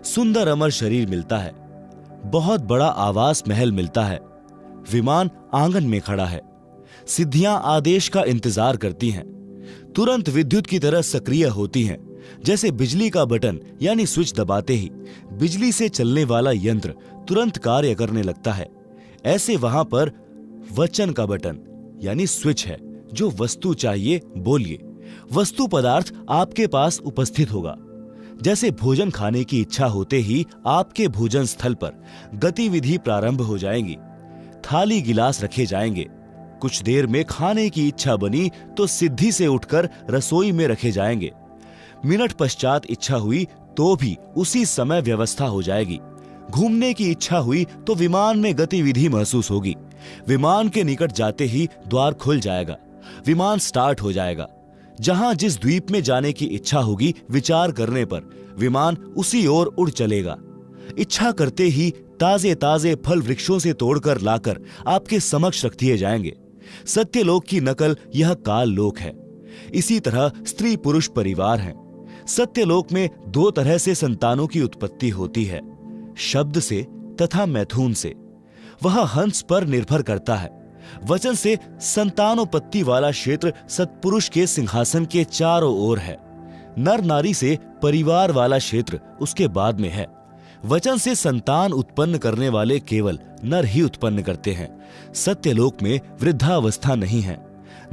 सुंदर अमर शरीर मिलता है। बहुत बड़ा आवास महल मिलता है। विमान आंगन में खड़ा है। सिद्धियां आदेश का इंतजार करती हैं। तुरंत विद्युत की तरह सक्रिय होती हैं। जैसे बिजली का बटन यानी स्विच दबाते ही बिजली से चलने वाला यंत्र तुरंत कार्य करने लगता है, ऐसे वहां पर वचन का बटन यानी स्विच है। जो वस्तु चाहिए बोलिए, वस्तु पदार्थ आपके पास उपस्थित होगा। जैसे भोजन खाने की इच्छा होते ही आपके भोजन स्थल पर गतिविधि प्रारंभ हो जाएगी। थाली गिलास रखे जाएंगे। कुछ देर में खाने की इच्छा बनी तो सिद्धि से उठकर रसोई में रखे जाएंगे। मिनट पश्चात इच्छा हुई तो भी उसी समय व्यवस्था हो जाएगी। घूमने की इच्छा हुई तो विमान में गतिविधि महसूस होगी। विमान के निकट जाते ही द्वार खुल जाएगा, विमान स्टार्ट हो जाएगा। जहां जिस द्वीप में जाने की इच्छा होगी, विचार करने पर विमान उसी ओर उड़ चलेगा। इच्छा करते ही ताजे ताजे फल वृक्षों से तोड़कर लाकर आपके समक्ष रख दिए जाएंगे। सत्यलोक की नकल यह काल लोक है। इसी तरह स्त्री पुरुष परिवार हैं। सत्यलोक में दो तरह से संतानों की उत्पत्ति होती है, शब्द से तथा मैथुन से। वह हंस पर निर्भर करता है। वचन से संतानोत्पत्ति वाला क्षेत्र सत्पुरुष के सिंहासन के चारों ओर है। नर नारी से परिवार वाला क्षेत्र उसके बाद में है। वचन से संतान उत्पन्न करने वाले केवल नर ही उत्पन्न करते हैं। सत्यलोक में वृद्धावस्था नहीं है।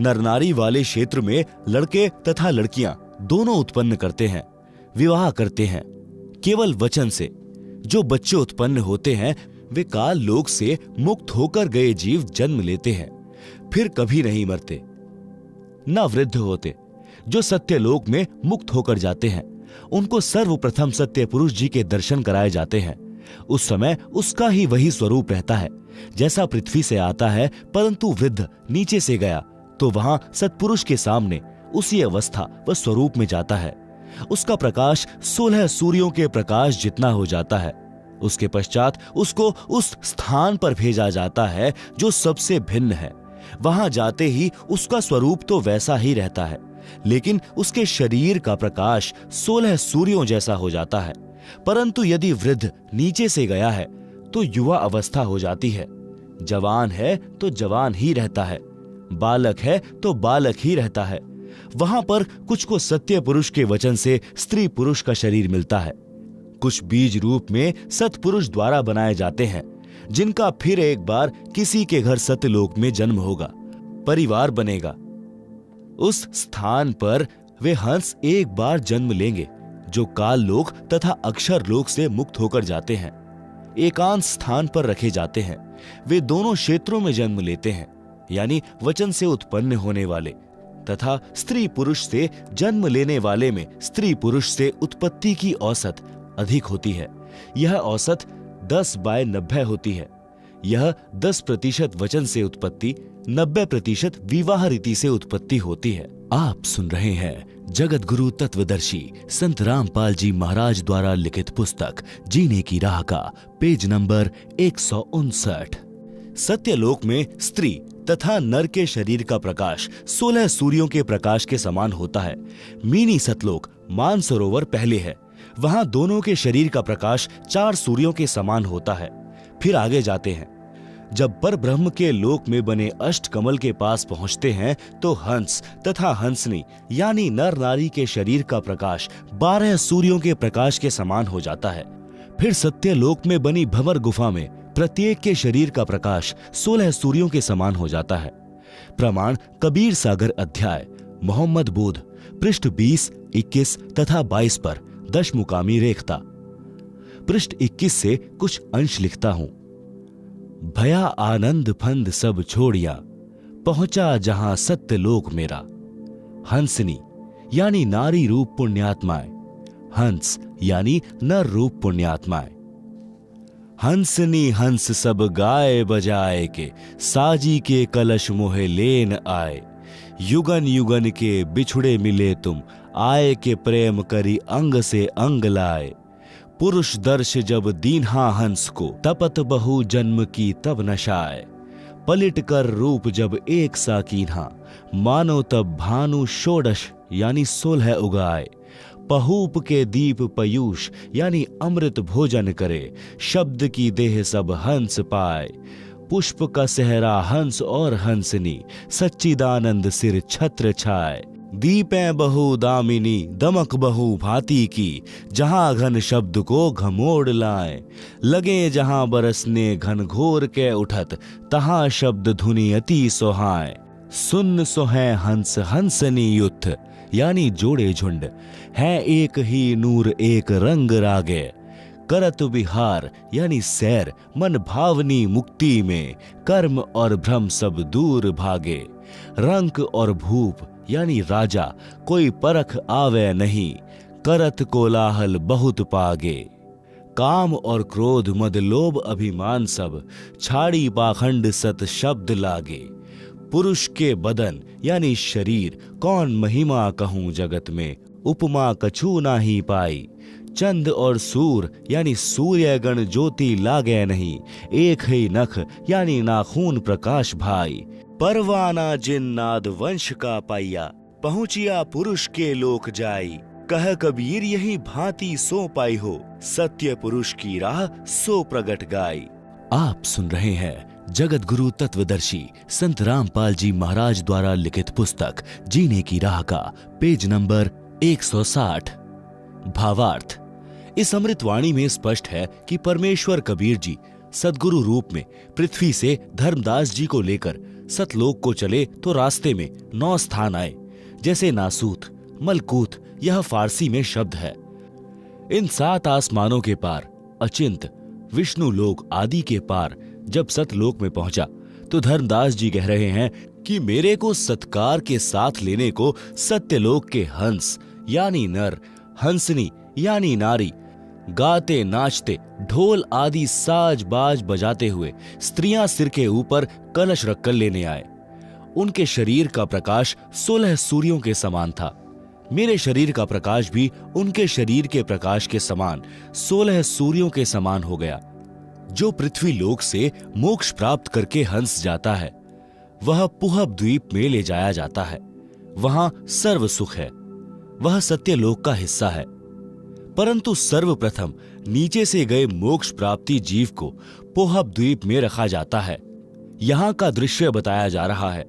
नर नारी वाले क्षेत्र में लड़के तथा लड़कियां दोनों उत्पन्न करते हैं, विवाह करते हैं। केवल वचन से जो बच्चे उत्पन्न होते हैं वे काल लोक से मुक्त होकर गए जीव जन्म लेते हैं, फिर कभी नहीं मरते न वृद्ध होते। जो सत्यलोक में मुक्त होकर जाते हैं उनको सर्वप्रथम सत्य पुरुष जी के दर्शन कराए जाते हैं। उस समय उसका ही वही स्वरूप रहता है जैसा पृथ्वी से आता है, परंतु वृद्ध नीचे से गया तो वहां सत्पुरुष के सामने उसी अवस्था व स्वरूप में जाता है। उसका प्रकाश 16 सूर्यों के प्रकाश जितना हो जाता है। उसके पश्चात उसको उस स्थान पर भेजा जाता है जो सबसे भिन्न है। वहां जाते ही उसका स्वरूप तो वैसा ही रहता है, लेकिन उसके शरीर का प्रकाश 16 सूर्यों जैसा हो जाता है। परंतु यदि वृद्ध नीचे से गया है तो युवा अवस्था हो जाती है। जवान है तो जवान ही रहता है, बालक है तो बालक ही रहता है। वहां पर कुछ को सत्य पुरुष के वचन से स्त्री पुरुष का शरीर मिलता है। कुछ बीज रूप में सत्पुरुष द्वारा बनाए जाते हैं, जिनका फिर एक बार किसी के घर सत्यलोक में जन्म होगा, परिवार बनेगा। उस स्थान पर वे हंस एक बार जन्म लेंगे जो काल लोक तथा अक्षर लोक से मुक्त होकर जाते हैं। एकांत स्थान पर रखे जाते हैं। वे दोनों क्षेत्रों में जन्म लेते हैं, यानी वचन से उत्पन्न होने वाले तथा स्त्री पुरुष से जन्म लेने वाले में स्त्री पुरुष से उत्पत्ति की औसत अधिक होती है। यह औसत 10/90 होती है। यह 10% वचन से उत्पत्ति, 90% विवाह रीति से उत्पत्ति होती है। आप सुन रहे हैं जगत गुरु तत्वदर्शी संत रामपाल जी महाराज द्वारा लिखित पुस्तक जीने की राह का पेज नंबर 159। सत्यलोक में स्त्री तथा नर के शरीर का प्रकाश 16 सूर्यों के प्रकाश के समान होता है। मीनी सतलोक मानसरोवर पहले है। वहां दोनों के शरीर का प्रकाश 4 सूर्यों के समान होता है। फिर आगे जाते हैं। जब पर ब्रह्म के लोक में बने अष्ट कमल के पास पहुंचते हैं तो हंस तथा हंसनी यानी नर नारी के शरीर का प्रकाश 12 सूर्यों के प्रकाश के समान हो जाता है। फिर सत्यलोक में बनी भंवर गुफा में प्रत्येक के शरीर का प्रकाश 16 सूर्यों के समान हो जाता है। प्रमाण कबीर सागर अध्याय मोहम्मद बोध पृष्ठ 20, 21 तथा 22 पर दशमुकामी रेखता। पृष्ठ 21 से कुछ अंश लिखता हूं। भया आनंद फंद सब छोड़िया, पहुंचा जहां सत्यलोक मेरा। हंसनी यानी नारी रूप पुण्यात्माएं, हंस यानी नर रूप पुण्यात्माएं। हंसनी हंस सब गाए बजाए के, साजी के कलश मोहे लेन आए। युगन युगन के बिछुड़े मिले तुम, आए के प्रेम करी अंग से अंग लाए। पुरुष दर्श जब दीन्हा हंस को, तपत बहु जन्म की तब नशाए। पलिट कर रूप जब एक सा कीन्हा, मानो तब भानु षोडश यानी 16 उगाए। पहूप के दीप पयूष यानी अमृत भोजन करे, शब्द की देह सब हंस पाए। पुष्प का सहरा हंस और हंसनी, सच्चिदानंद सिर छत्र छाए। दीपें बहु दामिनी दमक बहु भांति की, जहां घन शब्द को घमोड़ लाए। लगे जहां बरसने घन घोर के उठत, तहां शब्द धुनि अति सोहाय। सुन सोहै हंस हंसनी युद्ध, यानी जोड़े झुंड, है एक ही नूर एक रंग रागे। करत विहार यानी सैर, मन भावनी मुक्ति में, कर्म और भ्रम सब दूर भागे। रंक और भूप यानी राजा, कोई परख आवे नहीं, करत कोलाहल बहुत पागे। काम और क्रोध मद लोभ अभिमान सब, छाड़ी पाखंड सत शब्द लागे। पुरुष के बदन यानी शरीर, कौन महिमा कहूं जगत में, उपमा कछु नाही पाई। चंद और सूर यानी सूर्य गण ज्योति लागे नहीं, एक ही नख यानी नाखून प्रकाश भाई। परवाना जिन नाद वंश का पाइया, पहुंचिया पुरुष के लोक जाई। कह कबीर यही भांति सो पाई हो, सत्य पुरुष की राह सो प्रगट गाई। आप सुन रहे हैं जगत गुरु तत्वदर्शी संत रामपाल जी महाराज द्वारा लिखित पुस्तक जीने की राह का पेज नंबर 160। भावार्थ। इस अमृतवाणी में स्पष्ट है कि परमेश्वर कबीर जी सद्गुरु रूप में पृथ्वी से धर्मदास जी को लेकर सतलोक को चले तो रास्ते में 9 स्थान आए, जैसे नासूत, मलकूत, यह फारसी में शब्द है। इन 7 आसमानों के पार अचिंत विष्णु लोक आदि के पार जब सतलोक में पहुंचा तो धर्मदास जी कह रहे हैं कि मेरे को सत्कार के साथ लेने को सत्यलोक के हंस यानी नर, हंसनी यानी नारी, गाते नाचते ढोल आदि साज बाज बजाते हुए स्त्रियां सिर के ऊपर कलश रखकर लेने आए। उनके शरीर का प्रकाश 16 सूर्यों के समान था। मेरे शरीर का प्रकाश भी उनके शरीर के प्रकाश के समान 16 सूर्यों के समान हो गया। जो पृथ्वी लोक से मोक्ष प्राप्त करके हंस जाता है, वह पुहब द्वीप में ले जाया जाता है। वहां सर्व सुख है, वह सत्यलोक का हिस्सा है। परंतु सर्वप्रथम नीचे से गए मोक्ष प्राप्ति जीव को पोहब द्वीप में रखा जाता है। यहाँ का दृश्य बताया जा रहा है।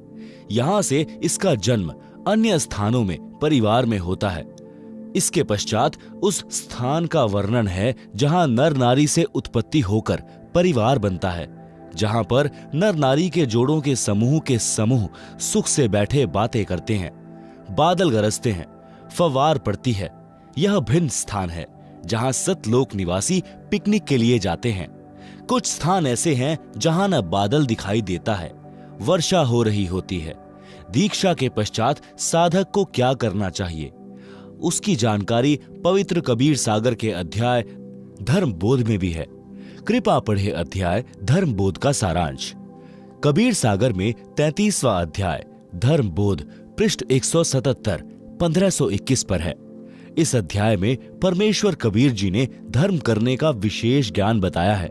यहाँ से इसका जन्म अन्य स्थानों में परिवार में होता है। इसके पश्चात उस स्थान का वर्णन है जहाँ नर नारी से उत्पत्ति होकर परिवार बनता है, जहाँ पर नर नारी के जोड़ों के समूह सुख से बैठे बातें करते हैं, बादल गरजते हैं, फव्वार पड़ती है। यह भिन्न स्थान है जहां सतलोक निवासी पिकनिक के लिए जाते हैं। कुछ स्थान ऐसे हैं जहां न बादल दिखाई देता है, वर्षा हो रही होती है। दीक्षा के पश्चात साधक को क्या करना चाहिए, उसकी जानकारी पवित्र कबीर सागर के अध्याय धर्म बोध में भी है। कृपा पढ़े अध्याय धर्म बोध का सारांश। कबीर सागर में 33वां अध्याय धर्म बोध पृष्ठ 177 1521 पर है। इस अध्याय में परमेश्वर कबीर जी ने धर्म करने का विशेष ज्ञान बताया है।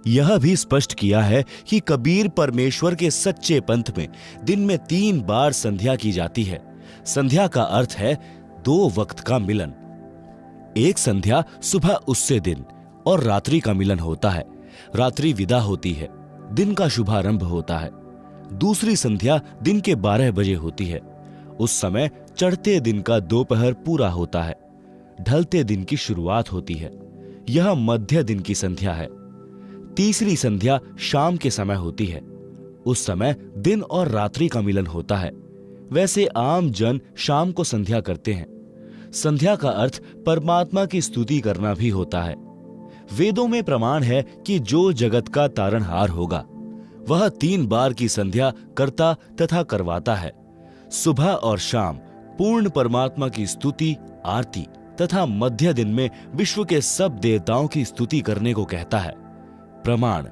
यह भी स्पष्ट किया है कि कबीर परमेश्वर के सच्चे पंथ में दिन में 3 बार संध्या की जाती है। संध्या का अर्थ है 2 वक्त का मिलन। एक संध्या सुबह उससे दिन और रात्रि का मिलन होता है। रात्रि विदा होती है, दिन का शुभारंभ होता है। दूसरी संध्या दिन के 12 बजे होती है। उस समय चढ़ते दिन का दोपहर पूरा होता है, ढलते दिन की शुरुआत होती है। यह मध्य दिन की संध्या है। तीसरी संध्या शाम के समय होती है। उस समय दिन और रात्रि का मिलन होता है। वैसे आम जन शाम को संध्या करते हैं। संध्या का अर्थ परमात्मा की स्तुति करना भी होता है। वेदों में प्रमाण है कि जो जगत का तारनहार होगा वह 3 बार की संध्या करता तथा करवाता है। सुबह और शाम पूर्ण परमात्मा की स्तुति, आरती तथा मध्य दिन में विश्व के सब देवताओं की स्तुति करने को कहता है। प्रमाण: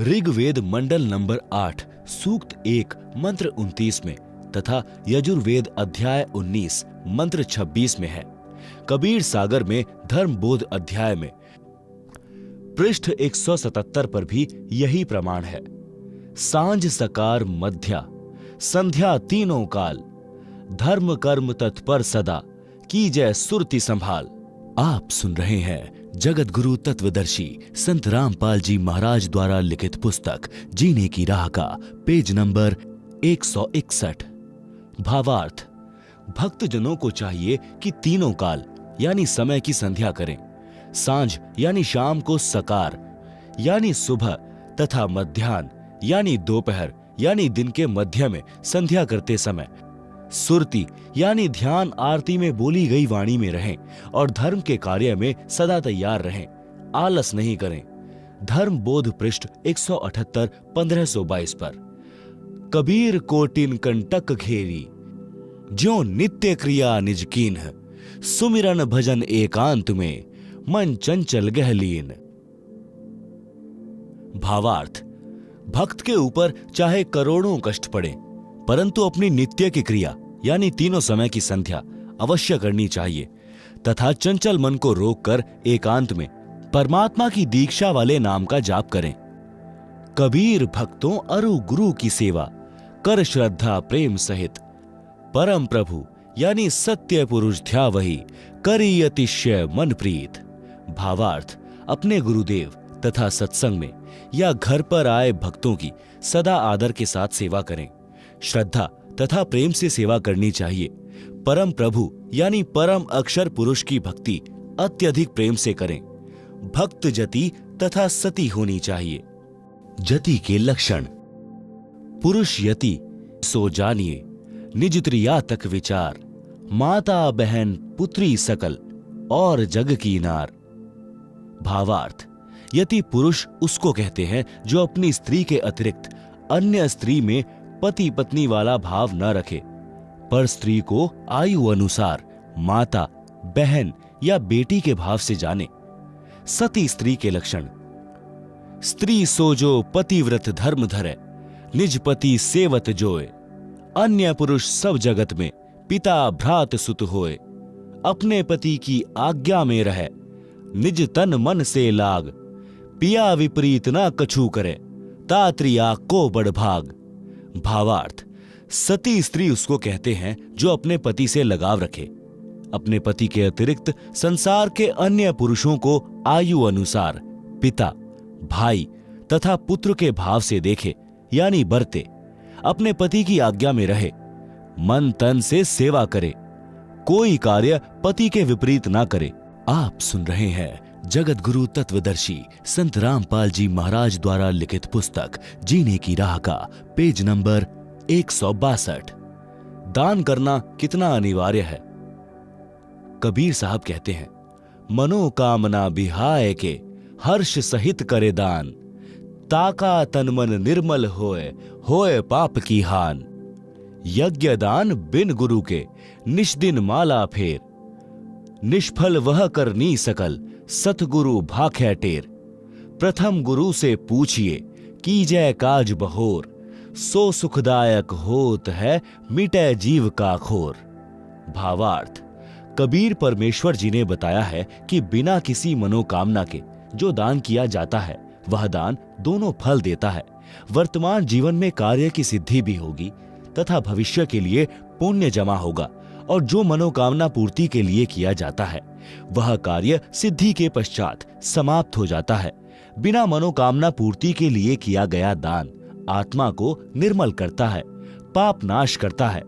ऋग्वेद मंडल नंबर 8 सूक्त 1 मंत्र 29 में तथा यजुर्वेद अध्याय 19 मंत्र 26 में है। कबीर सागर में धर्म बोध अध्याय में पृष्ठ 177 पर भी यही प्रमाण है। सांझ सकार मध्या संध्या तीनों काल, धर्म कर्म तत्पर सदा, की जय सुरति संभाल। आप सुन रहे हैं जगत गुरु तत्वदर्शी संत रामपाल जी महाराज द्वारा लिखित पुस्तक जीने की राह का पेज नंबर 161। भावार्थ, भक्तजनों को चाहिए कि तीनों काल यानी समय की संध्या करें। सांझ यानी शाम को सकार यानी सुबह तथा मध्याह्न यानी दोपहर यानी दिन के मध्य में संध्या करते समय सुरति यानी ध्यान आरती में बोली गई वाणी में रहें और धर्म के कार्य में सदा तैयार रहें, आलस नहीं करें। धर्म बोध पृष्ठ 178 1522 पर। कबीर कोटिन कंटक घेरी, ज्यों नित्य क्रिया निज कीन्ह, सुमिरन भजन एकांत में, मन चंचल गहलीन। भावार्थ, भक्त के ऊपर चाहे करोड़ों कष्ट पड़े, परंतु अपनी नित्य की क्रिया यानी तीनों समय की संध्या अवश्य करनी चाहिए तथा चंचल मन को रोककर एकांत में परमात्मा की दीक्षा वाले नाम का जाप करें। कबीर भक्तों अरु गुरु की सेवा कर श्रद्धा प्रेम सहित, परम प्रभु यानी सत्य पुरुष ध्या वही, करी अतिशय मन प्रीत। भावार्थ, अपने गुरुदेव तथा सत्संग में या घर पर आए भक्तों की सदा आदर के साथ सेवा करें। श्रद्धा तथा प्रेम से सेवा करनी चाहिए। परम प्रभु यानी परम अक्षर पुरुष की भक्ति अत्यधिक प्रेम से करें। भक्त जति तथा सती होनी चाहिए। जति के लक्षण। पुरुष यति सो जानिए, निज त्रिया तक विचार, माता बहन पुत्री सकल और जग की नार। भावार्थ, यति पुरुष उसको कहते हैं जो अपनी स्त्री के अतिरिक्त अन्य स्त्री में पति पत्नी वाला भाव न रखे, पर स्त्री को आयु अनुसार माता, बहन या बेटी के भाव से जाने। सती स्त्री के लक्षण। स्त्री सो जो पतिव्रत धर्म धरे, निज पति सेवत जोए, अन्य पुरुष सब जगत में पिता भ्रात सुत होए, अपने पति की आज्ञा में रहे, निज तन मन से लाग, पिया विपरीत ना कछु करे, तात्रिया को बड़ भाग। भावार्थ, सती स्त्री उसको कहते हैं जो अपने पति से लगाव रखे, अपने पति के अतिरिक्त संसार के अन्य पुरुषों को आयु अनुसार पिता, भाई तथा पुत्र के भाव से देखे यानी बरते, अपने पति की आज्ञा में रहे, मन तन से सेवा करे, कोई कार्य पति के विपरीत ना करे। आप सुन रहे हैं जगत गुरु तत्वदर्शी संत रामपाल जी महाराज द्वारा लिखित पुस्तक जीने की राह का पेज नंबर 162। दान करना कितना अनिवार्य है। कबीर साहब कहते हैं, मनोकामना बिहाय के हर्ष सहित करे दान, ताका तन मन निर्मल होए पाप की हान। यज्ञ दान बिन गुरु के निष्दिन माला फेर, निष्फल वह करनी सकल सतगुरु भाख्या टेर। प्रथम गुरु से पूछिए कीजय काज बहोर, सो सुखदायक होत है मिटे जीव का खोर। भावार्थ, कबीर परमेश्वर जी ने बताया है कि बिना किसी मनोकामना के जो दान किया जाता है वह दान दोनों फल देता है। वर्तमान जीवन में कार्य की सिद्धि भी होगी तथा भविष्य के लिए पुण्य जमा होगा, और जो मनोकामना पूर्ति के लिए किया जाता है वह कार्य सिद्धि के पश्चात समाप्त हो जाता है। बिना मनोकामना पूर्ति के लिए किया गया दान आत्मा को निर्मल करता है, पाप नाश करता है।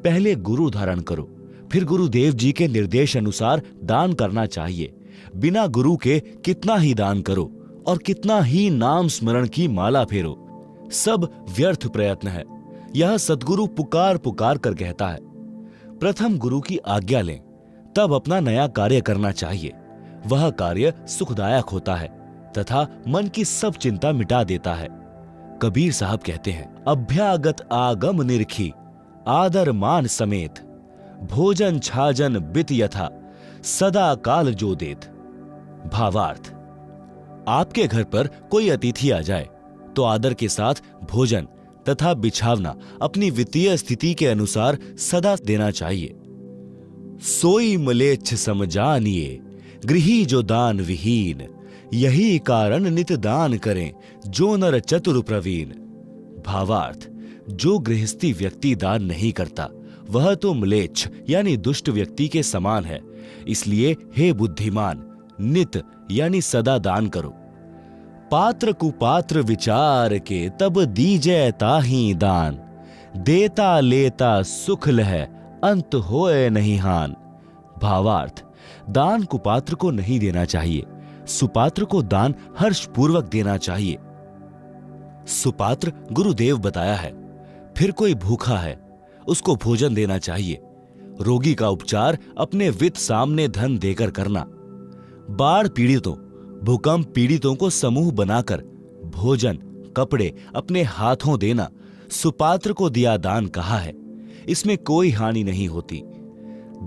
पहले गुरु धारण करो, फिर गुरुदेव जी के निर्देश अनुसार दान करना चाहिए। बिना गुरु के कितना ही दान करो और कितना ही नाम स्मरण की माला फेरो, सब व्यर्थ प्रयत्न है। यह सद्गुरु पुकार पुकार कर कहता है। प्रथम गुरु की आज्ञा लें, तब अपना नया कार्य करना चाहिए। वह कार्य सुखदायक होता है तथा मन की सब चिंता मिटा देता है। कबीर साहब कहते हैं, अभ्यागत आगम निरखी, आदर मान समेत, भोजन छाजन बित यथा, सदा काल जो देत। भावार्थ, आपके घर पर कोई अतिथि आ जाए तो आदर के साथ भोजन तथा बिछावना अपनी वित्तीय स्थिति के अनुसार सदा देना चाहिए। सोई मलेच्छ समझानिए, गृही जो दान विहीन, यही कारण नित दान करें जो नर चतुर प्रवीण। भावार्थ, जो गृहस्थी व्यक्ति दान नहीं करता वह तो म्लेच्छ यानी दुष्ट व्यक्ति के समान है। इसलिए हे बुद्धिमान, नित यानी सदा दान करो। पात्र कुपात्र विचार के तब दीजै ताहि दान, देता लेता सुख लह अंत होए नहीं हान। भावार्थ, दान कुपात्र को नहीं देना चाहिए, सुपात्र को दान हर्षपूर्वक देना चाहिए। सुपात्र गुरुदेव बताया है। फिर कोई भूखा है, उसको भोजन देना चाहिए। रोगी का उपचार अपने वित्त सामने धन देकर करना। बाढ़ पीड़ितों, भूकंप पीड़ितों को समूह बनाकर भोजन, कपड़े अपने हाथों देना सुपात्र को दिया दान कहा है। इसमें कोई हानि नहीं होती।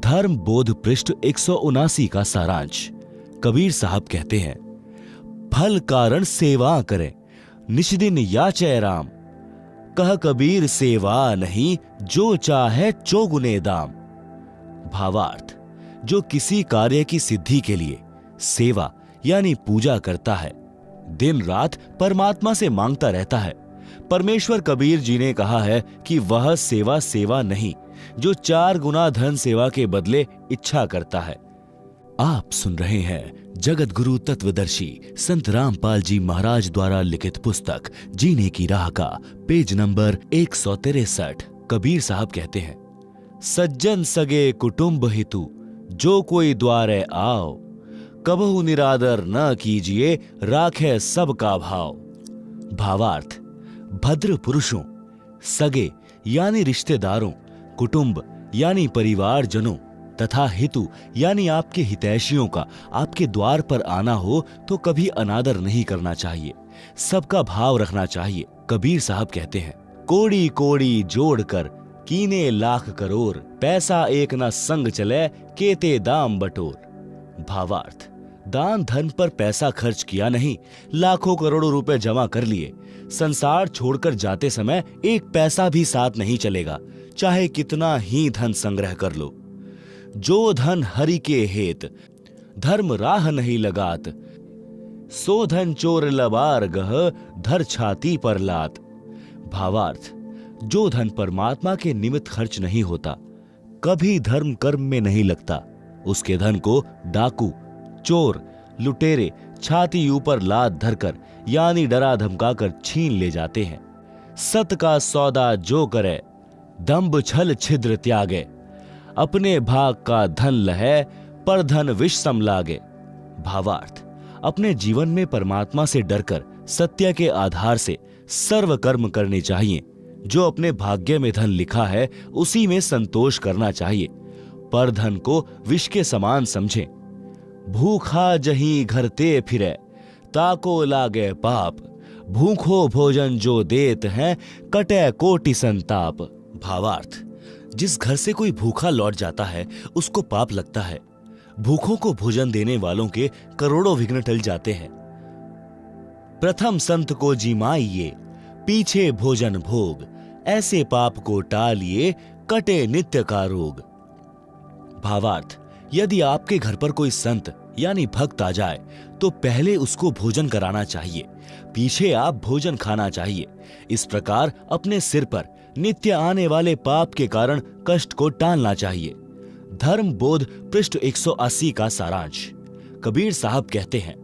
धर्म बोध पृष्ठ 179 का सारांश। कबीर साहब कहते हैं, फल कारण सेवा करें, निष्दिन याचै राम। कह कबीर सेवा नहीं, जो चाहे चौगुने दाम। भावार्थ, जो किसी कार्य की सिद्धि के लिए सेवा यानी पूजा करता है, दिन रात परमात्मा से मांगता रहता है। परमेश्वर कबीर जी ने कहा है कि वह सेवा सेवा नहीं, जो 4 गुना धन सेवा के बदले इच्छा करता है। आप सुन रहे हैं जगत गुरु तत्वदर्शी संत रामपाल जी महाराज द्वारा लिखित पुस्तक जीने की राह का पेज नंबर 163। कबीर साहब कहते हैं, सज्जन सगे कुटुंब हितु जो कोई द्वारे आओ, कबहु निरादर न कीजिए राखे सबका भाव। भावार्थ, भद्र पुरुषों, सगे यानी रिश्तेदारों, कुटुंब यानी परिवारजनों तथा हितु यानी आपके हितैषियों का आपके द्वार पर आना हो तो कभी अनादर नहीं करना चाहिए, सबका भाव रखना चाहिए। कबीर साहब कहते हैं, कोड़ी कोड़ी जोड़कर कीने लाख करोड़, पैसा एक न संग चले केते दाम बटोर। भावार्थ, दान धन पर पैसा खर्च किया नहीं, लाखों करोड़ों रुपए जमा कर लिए, संसार छोड़कर जाते समय एक पैसा भी साथ नहीं चलेगा, चाहे कितना ही धन संग्रह कर लो। जो धन हरि के हेत धर्म राह नहीं लगात, सो धन चोर लबार गह धर छाती पर लात। भावार्थ, जो धन परमात्मा के निमित्त खर्च नहीं होता, कभी धर्म कर्म में नहीं लगता, उसके धन को डाकू, चोर, लुटेरे छाती ऊपर लात धरकर यानी डरा धमकाकर छीन ले जाते हैं। सत का सौदा जो करे, दंभ छल छिद्र त्यागे, अपने भाग का धन लहे पर धन विष सम लागे। भावार्थ, अपने जीवन में परमात्मा से डरकर सत्य के आधार से सर्व कर्म करने चाहिए। जो अपने भाग्य में धन लिखा है उसी में संतोष करना चाहिए, पर धन को विष के समान समझें। भूखा जहीं घर ते फिरे, ताको लागे पाप, भूखो भोजन जो देत हैं कटे कोटि संताप। भावार्थ, जिस घर से कोई भूखा लौट जाता है उसको पाप लगता है। भूखों को भोजन देने वालों के करोड़ों विघ्न टल जाते हैं। प्रथम संत को जिमाइए, पीछे भोजन भोग, ऐसे पाप को टालिए कटे नित्य का रोग। भावार्थ, यदि आपके घर पर कोई संत यानी भक्त आ जाए तो पहले उसको भोजन कराना चाहिए, पीछे आप भोजन खाना चाहिए। इस प्रकार अपने सिर पर नित्य आने वाले पाप के कारण कष्ट को टालना चाहिए। धर्म बोध पृष्ठ 180 का सारांश। कबीर साहब कहते हैं,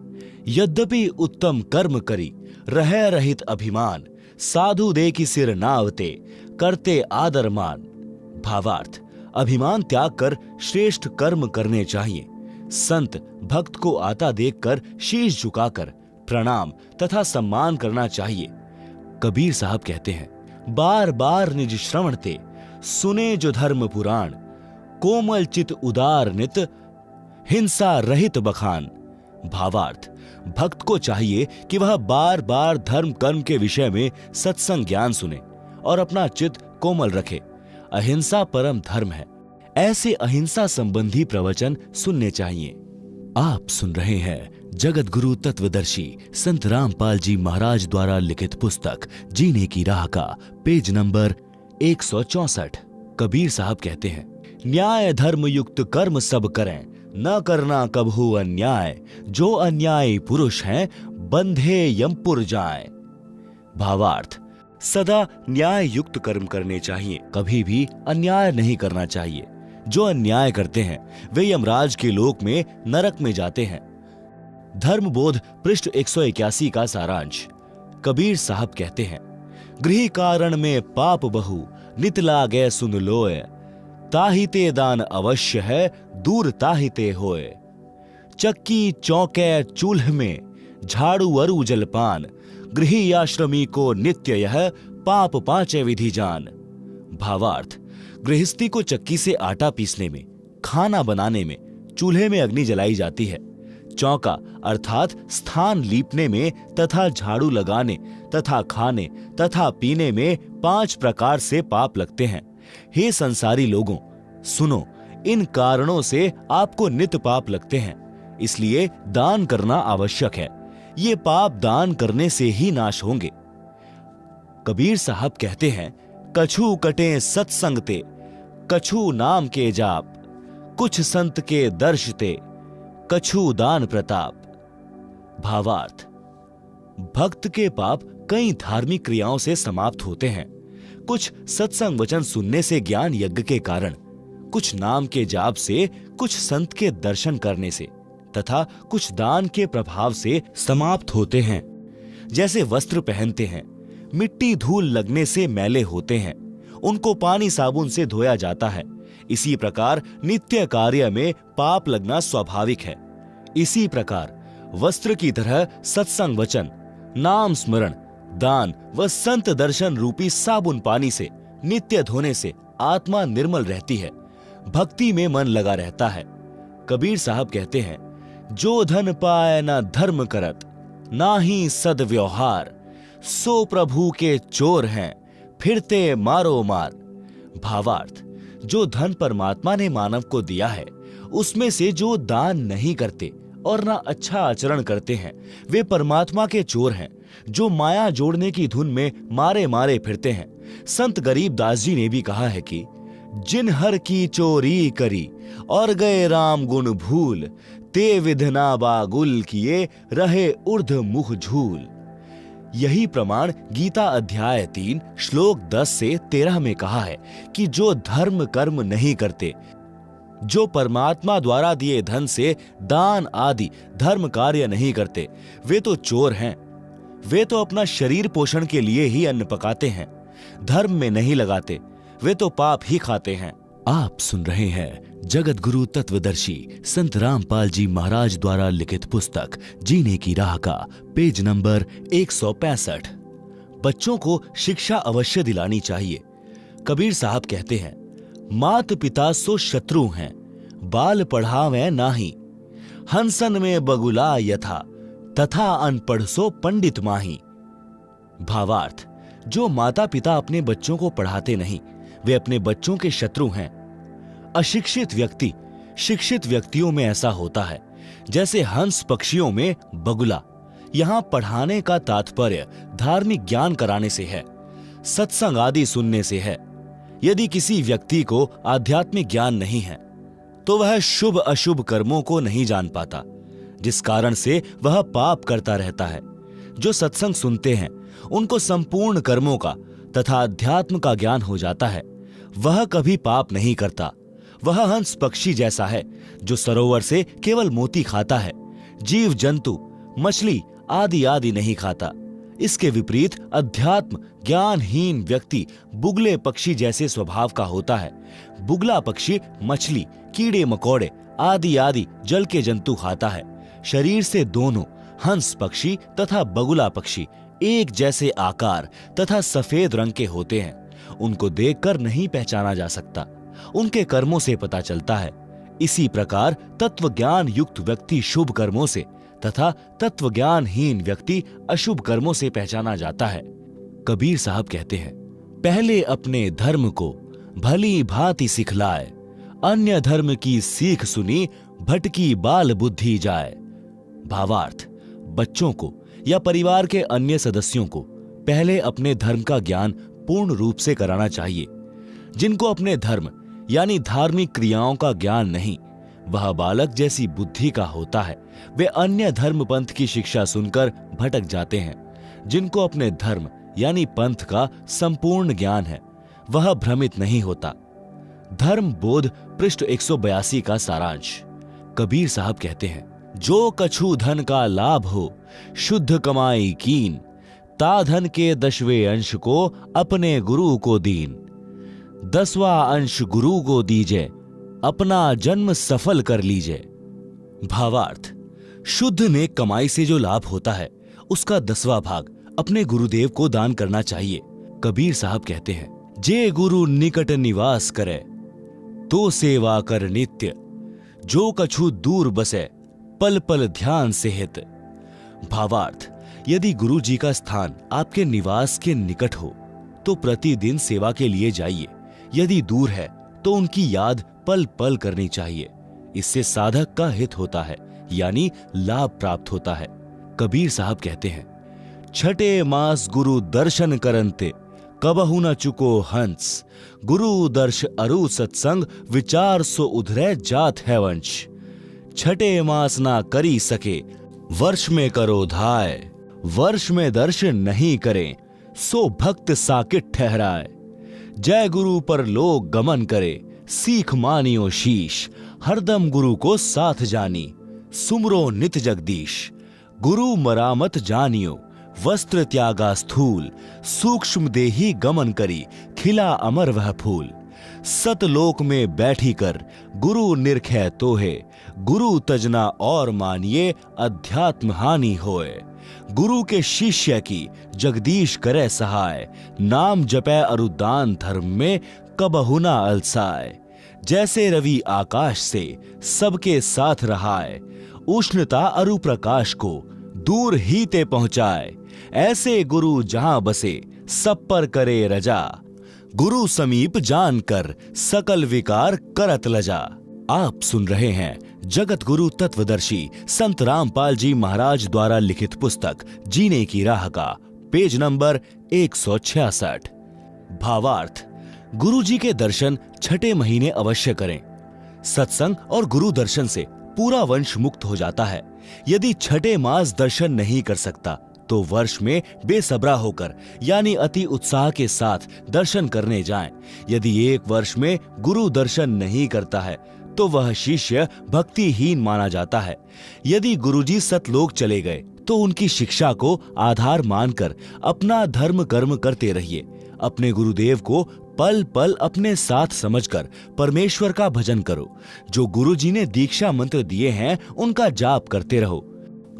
यद्यपि उत्तम कर्म करी रहे रहित अभिमान, साधु दे की सिर नावते करते आदर मान। भावार्थ, अभिमान त्याग कर श्रेष्ठ कर्म करने चाहिए। संत भक्त को आता देखकर शीश झुकाकर प्रणाम तथा सम्मान करना चाहिए। कबीर साहब कहते हैं, बार बार निज श्रवण ते सुने जो धर्म पुराण, कोमल चित उदार नित हिंसा रहित बखान। भावार्थ, भक्त को चाहिए कि वह बार बार धर्म कर्म के विषय में सत्संग ज्ञान सुने और अपना चित्त कोमल रखे। अहिंसा परम धर्म है, ऐसे अहिंसा संबंधी प्रवचन सुनने चाहिए। आप सुन रहे हैं जगत गुरु तत्वदर्शी संत रामपाल जी महाराज द्वारा लिखित पुस्तक जीने की राह का पेज नंबर 164। कबीर साहब कहते हैं, न्याय धर्म युक्त कर्म सब करें, न करना कभू अन्याय, जो अन्यायी पुरुष हैं बंधे यमपुर जाएं। भावार्थ, सदा न्याय युक्त कर्म करने चाहिए, कभी भी अन्याय नहीं करना चाहिए। जो अन्याय करते हैं वे यमराज के लोक में नरक में जाते हैं। धर्म बोध पृष्ठ 181 का सारांश। कबीर साहब कहते हैं, गृह कारण में पाप बहु, नित लागे सुन लोए, ताहिते दान अवश्य है, दूर ताहिते होए। चक्की चौके चूल्ह में, झाड़ू अरु जलपान, गृही आश्रमी को नित्य यह, पाप पांचे विधि जान। भावार्थ, गृहस्थी को चक्की से आटा पीसने में, खाना बनाने में, चूल्हे में अग्नि जलाई जाती है। चौका अर्थात स्थान लीपने में तथा झाड़ू लगाने तथा खाने तथा पीने में 5 प्रकार से पाप लगते हैं। हे संसारी लोगों, सुनो, इन कारणों से आपको नित पाप लगते हैं, इसलिए दान करना आवश्यक है। ये पाप दान करने से ही नाश होंगे। कबीर साहब कहते हैं, कछु कटे सत्संग ते, कछु नाम के जाप, कुछ संत के दर्शते, कछु दान प्रताप। भावार्थ, भक्त के पाप कई धार्मिक क्रियाओं से समाप्त होते हैं। कुछ सत्संग वचन सुनने से, ज्ञान यज्ञ के कारण, कुछ नाम के जाप से, कुछ संत के दर्शन करने से तथा कुछ दान के प्रभाव से समाप्त होते हैं। जैसे वस्त्र पहनते हैं, मिट्टी धूल लगने से मैले होते हैं, उनको पानी साबुन से धोया जाता है। इसी प्रकार नित्य कार्य में पाप लगना स्वाभाविक है। इसी प्रकार वस्त्र की तरह सत्संग वचन, नाम स्मरण, दान व संत दर्शन रूपी साबुन पानी से नित्य धोने से आत्मा निर्मल रहती है, भक्ति में मन लगा रहता है। कबीर साहब कहते हैं, जो धन पाए न धर्म करत, ना ही सद्व्यवहार, सो प्रभु के चोर हैं, फिरते मारो मार। भावार्थ, जो धन परमात्मा ने मानव को दिया है, उसमें से जो दान नहीं करते और ना अच्छा आचरण करते हैं, वे परमात्मा के चोर हैं, जो माया जोड़ने की धुन में मारे मारे फिरते हैं। संत गरीबदास जी ने भी कहा है कि जिन हर की चोरी करी और गए राम गुण भूल, ते विधना बागुल किए रहे ऊर्ध मुख झूल। यही प्रमाण गीता अध्याय 3 श्लोक 10 से 13 में कहा है कि जो धर्म कर्म नहीं करते, जो परमात्मा द्वारा दिए धन से दान आदि धर्म कार्य नहीं करते, वे तो चोर हैं। वे तो अपना शरीर पोषण के लिए ही अन्न पकाते हैं, धर्म में नहीं लगाते, वे तो पाप ही खाते हैं। आप सुन रहे हैं जगत गुरु तत्वदर्शी संत रामपाल जी महाराज द्वारा लिखित पुस्तक जीने की राह का पेज नंबर 165। बच्चों को शिक्षा अवश्य दिलानी चाहिए। कबीर साहब कहते हैं, मात पिता सो शत्रु हैं, बाल पढ़ावे नाही, हंसन में बगुला यथा, तथा अनपढ़ सो पंडित माही। भावार्थ, जो माता पिता अपने बच्चों को पढ़ाते नहीं, वे अपने बच्चों के शत्रु हैं। अशिक्षित व्यक्ति शिक्षित व्यक्तियों में ऐसा होता है जैसे हंस पक्षियों में बगुला। यहां पढ़ाने का तात्पर्य धार्मिक ज्ञान कराने से है, सत्संग आदि सुनने से है। यदि किसी व्यक्ति को आध्यात्मिक ज्ञान नहीं है तो वह शुभ अशुभ कर्मों को नहीं जान पाता, जिस कारण से वह पाप करता रहता है। जो सत्संग सुनते हैं उनको संपूर्ण कर्मों का तथा अध्यात्म का ज्ञान हो जाता है। वह कभी पाप नहीं करता। वह हंस पक्षी जैसा है जो सरोवर से केवल मोती खाता है, जीव जंतु मछली आदि आदि नहीं खाता। इसके विपरीत अध्यात्म ज्ञानहीन व्यक्ति बुगले पक्षी जैसे स्वभाव का होता है। बुगला पक्षी मछली, कीड़े मकोड़े आदि आदि जल के जंतु खाता है। शरीर से दोनों हंस पक्षी तथा बगुला पक्षी एक जैसे आकार तथा सफेद रंग के होते हैं। उनको देखकर नहीं पहचाना जा सकता, उनके कर्मों से पता चलता है। इसी प्रकार तत्व ज्ञान युक्त व्यक्ति शुभ कर्मों से तथा तत्व ज्ञानहीन व्यक्ति अशुभ कर्मों से पहचाना जाता है। कबीर साहब कहते हैं, पहले अपने धर्म को भली भांति सिखलाए, अन्य धर्म की सीख सुनी भटकी बाल बुद्धि जाए। भावार्थ, बच्चों को या परिवार के अन्य सदस्यों को पहले अपने धर्म का ज्ञान पूर्ण रूप से कराना चाहिए। जिनको अपने धर्म यानी धार्मिक क्रियाओं का ज्ञान नहीं, वह बालक जैसी बुद्धि का होता है। वे अन्य धर्म पंथ की शिक्षा सुनकर भटक जाते हैं। जिनको अपने धर्म यानी पंथ का संपूर्ण ज्ञान है, वह भ्रमित नहीं होता। धर्म बोध पृष्ठ 182 का सारांश। कबीर साहब कहते हैं, जो कछु धन का लाभ हो, शुद्ध कमाई कीन, ता धन के 10वें अंश को अपने गुरु को दीन। 10वां अंश गुरु को दीजिए, अपना जन्म सफल कर लीजिए। भावार्थ, शुद्ध नेक कमाई से जो लाभ होता है उसका 10वां भाग अपने गुरुदेव को दान करना चाहिए। कबीर साहब कहते हैं, जे गुरु निकट निवास करे तो सेवा कर नित्य, जो कछु दूर बसे पल पल ध्यान से हित। भावार्थ, यदि गुरु जी का स्थान आपके निवास के निकट हो तो प्रतिदिन सेवा के लिए जाइए। यदि दूर है तो उनकी याद पल पल करनी चाहिए। इससे साधक का हित होता है, यानी लाभ प्राप्त होता है। कबीर साहब कहते हैं, छठे मास गुरु दर्शन करंते, कबहु न चुको हंस, गुरु दर्श अरु सत्संग, विचार सो उधरे जात है वंश। छठे मास ना करी सके, वर्ष में करो धाय, वर्ष में दर्शन नहीं करें, सो भक्त साकिट ठहराए। जय गुरु पर लोग गमन करे, सीख मानियो शीश, हरदम गुरु को साथ जानी, सुमरो नित जगदीश। गुरु मरामत जानियो, वस्त्र त्यागा स्थूल, सूक्ष्म देही गमन करी, खिला अमर वह फूल। सतलोक में बैठी कर गुरु निरखै तोहे, गुरु तजना और मानिए, अध्यात्म हानि होए। गुरु के शिष्य की जगदीश करे सहाय, नाम जपै अरुदान धर्म में कबहु ना अलसाए। जैसे रवि आकाश से सबके साथ रहाए, उष्णता अरु प्रकाश को दूर ही ते पहुंचाए। ऐसे गुरु जहां बसे सब पर करे रजा, गुरु समीप जानकर सकल विकार करत लजा। आप सुन रहे हैं जगत गुरु तत्वदर्शी संत रामपाल जी महाराज द्वारा लिखित पुस्तक जीने की राह का पेज नंबर 166। भावार्थ, गुरु जी के दर्शन छठे महीने अवश्य करें। सत्संग और गुरु दर्शन से पूरा वंश मुक्त हो जाता है। यदि छठे मास दर्शन नहीं कर सकता तो वर्ष में बेसब्रा होकर यानी अति उत्साह के साथ दर्शन करने जाएं। यदि एक वर्ष में गुरु दर्शन नहीं करता है तो वह शिष्य भक्तिहीन माना जाता है। यदि गुरुजी सतलोक चले गए तो उनकी शिक्षा को आधार मानकर अपना धर्म कर्म करते रहिए। अपने गुरुदेव को पल पल अपने साथ समझकर परमेश्वर का भजन करो। जो गुरुजी ने दीक्षा मंत्र दिए हैं उनका जाप करते रहो।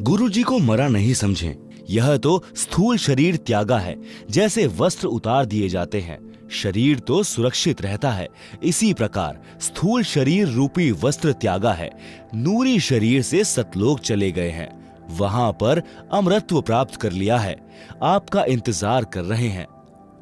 गुरुजी को मरा नहीं समझें। यह तो स्थूल शरीर त्यागा है। जैसे वस्त्र उतार दिए जाते हैं, शरीर तो सुरक्षित रहता है, इसी प्रकार स्थूल शरीर रूपी वस्त्र त्यागा है। नूरी शरीर से सतलोक चले गए हैं, वहां पर अमरत्व प्राप्त कर लिया है। आपका इंतजार कर रहे हैं।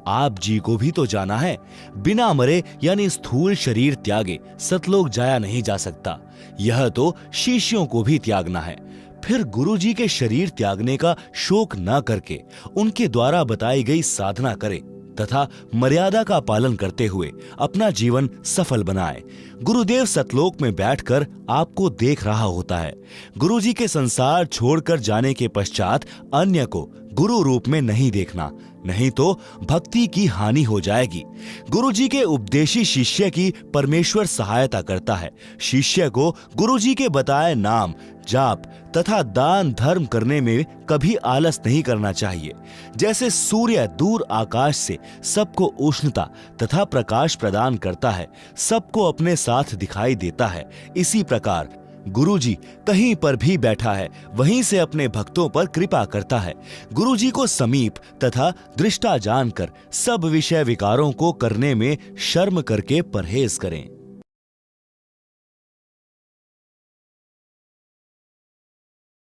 आप जी को भी तो जाना है। बिना मरे यानी स्थूल शरीर त्यागे सतलोक जाया नहीं जा सकता। यह तो शिष्यों को भी त्यागना है। फिर गुरुजी के शरीर त्यागने का शोक न करके उनके द्वारा बताई गई साधना करें तथा मर्यादा का पालन करते हुए अपना जीवन सफल बनाएं। गुरुदेव सतलोक में बैठकर आपको देख रहा होता है। गुरुजी के संसार छोड़कर जाने के पश्चात अन्य को गुरु रूप में नहीं देखना, नहीं तो भक्ति की हानि हो जाएगी। गुरुजी के उपदेशी शिष्य की परमेश्वर सहायता करता है। शिष्य को गुरुजी के बताए नाम, जाप तथा दान धर्म करने में कभी आलस नहीं करना चाहिए। जैसे सूर्य दूर आकाश से सबको उष्णता तथा प्रकाश प्रदान करता है, सबको अपने साथ दिखाई देता है, इसी प्रकार गुरुजी कहीं पर भी बैठा है, वहीं से अपने भक्तों पर कृपा करता है। गुरुजी को समीप तथा दृष्टा जानकर सब विषय विकारों को करने में शर्म करके परहेज करें।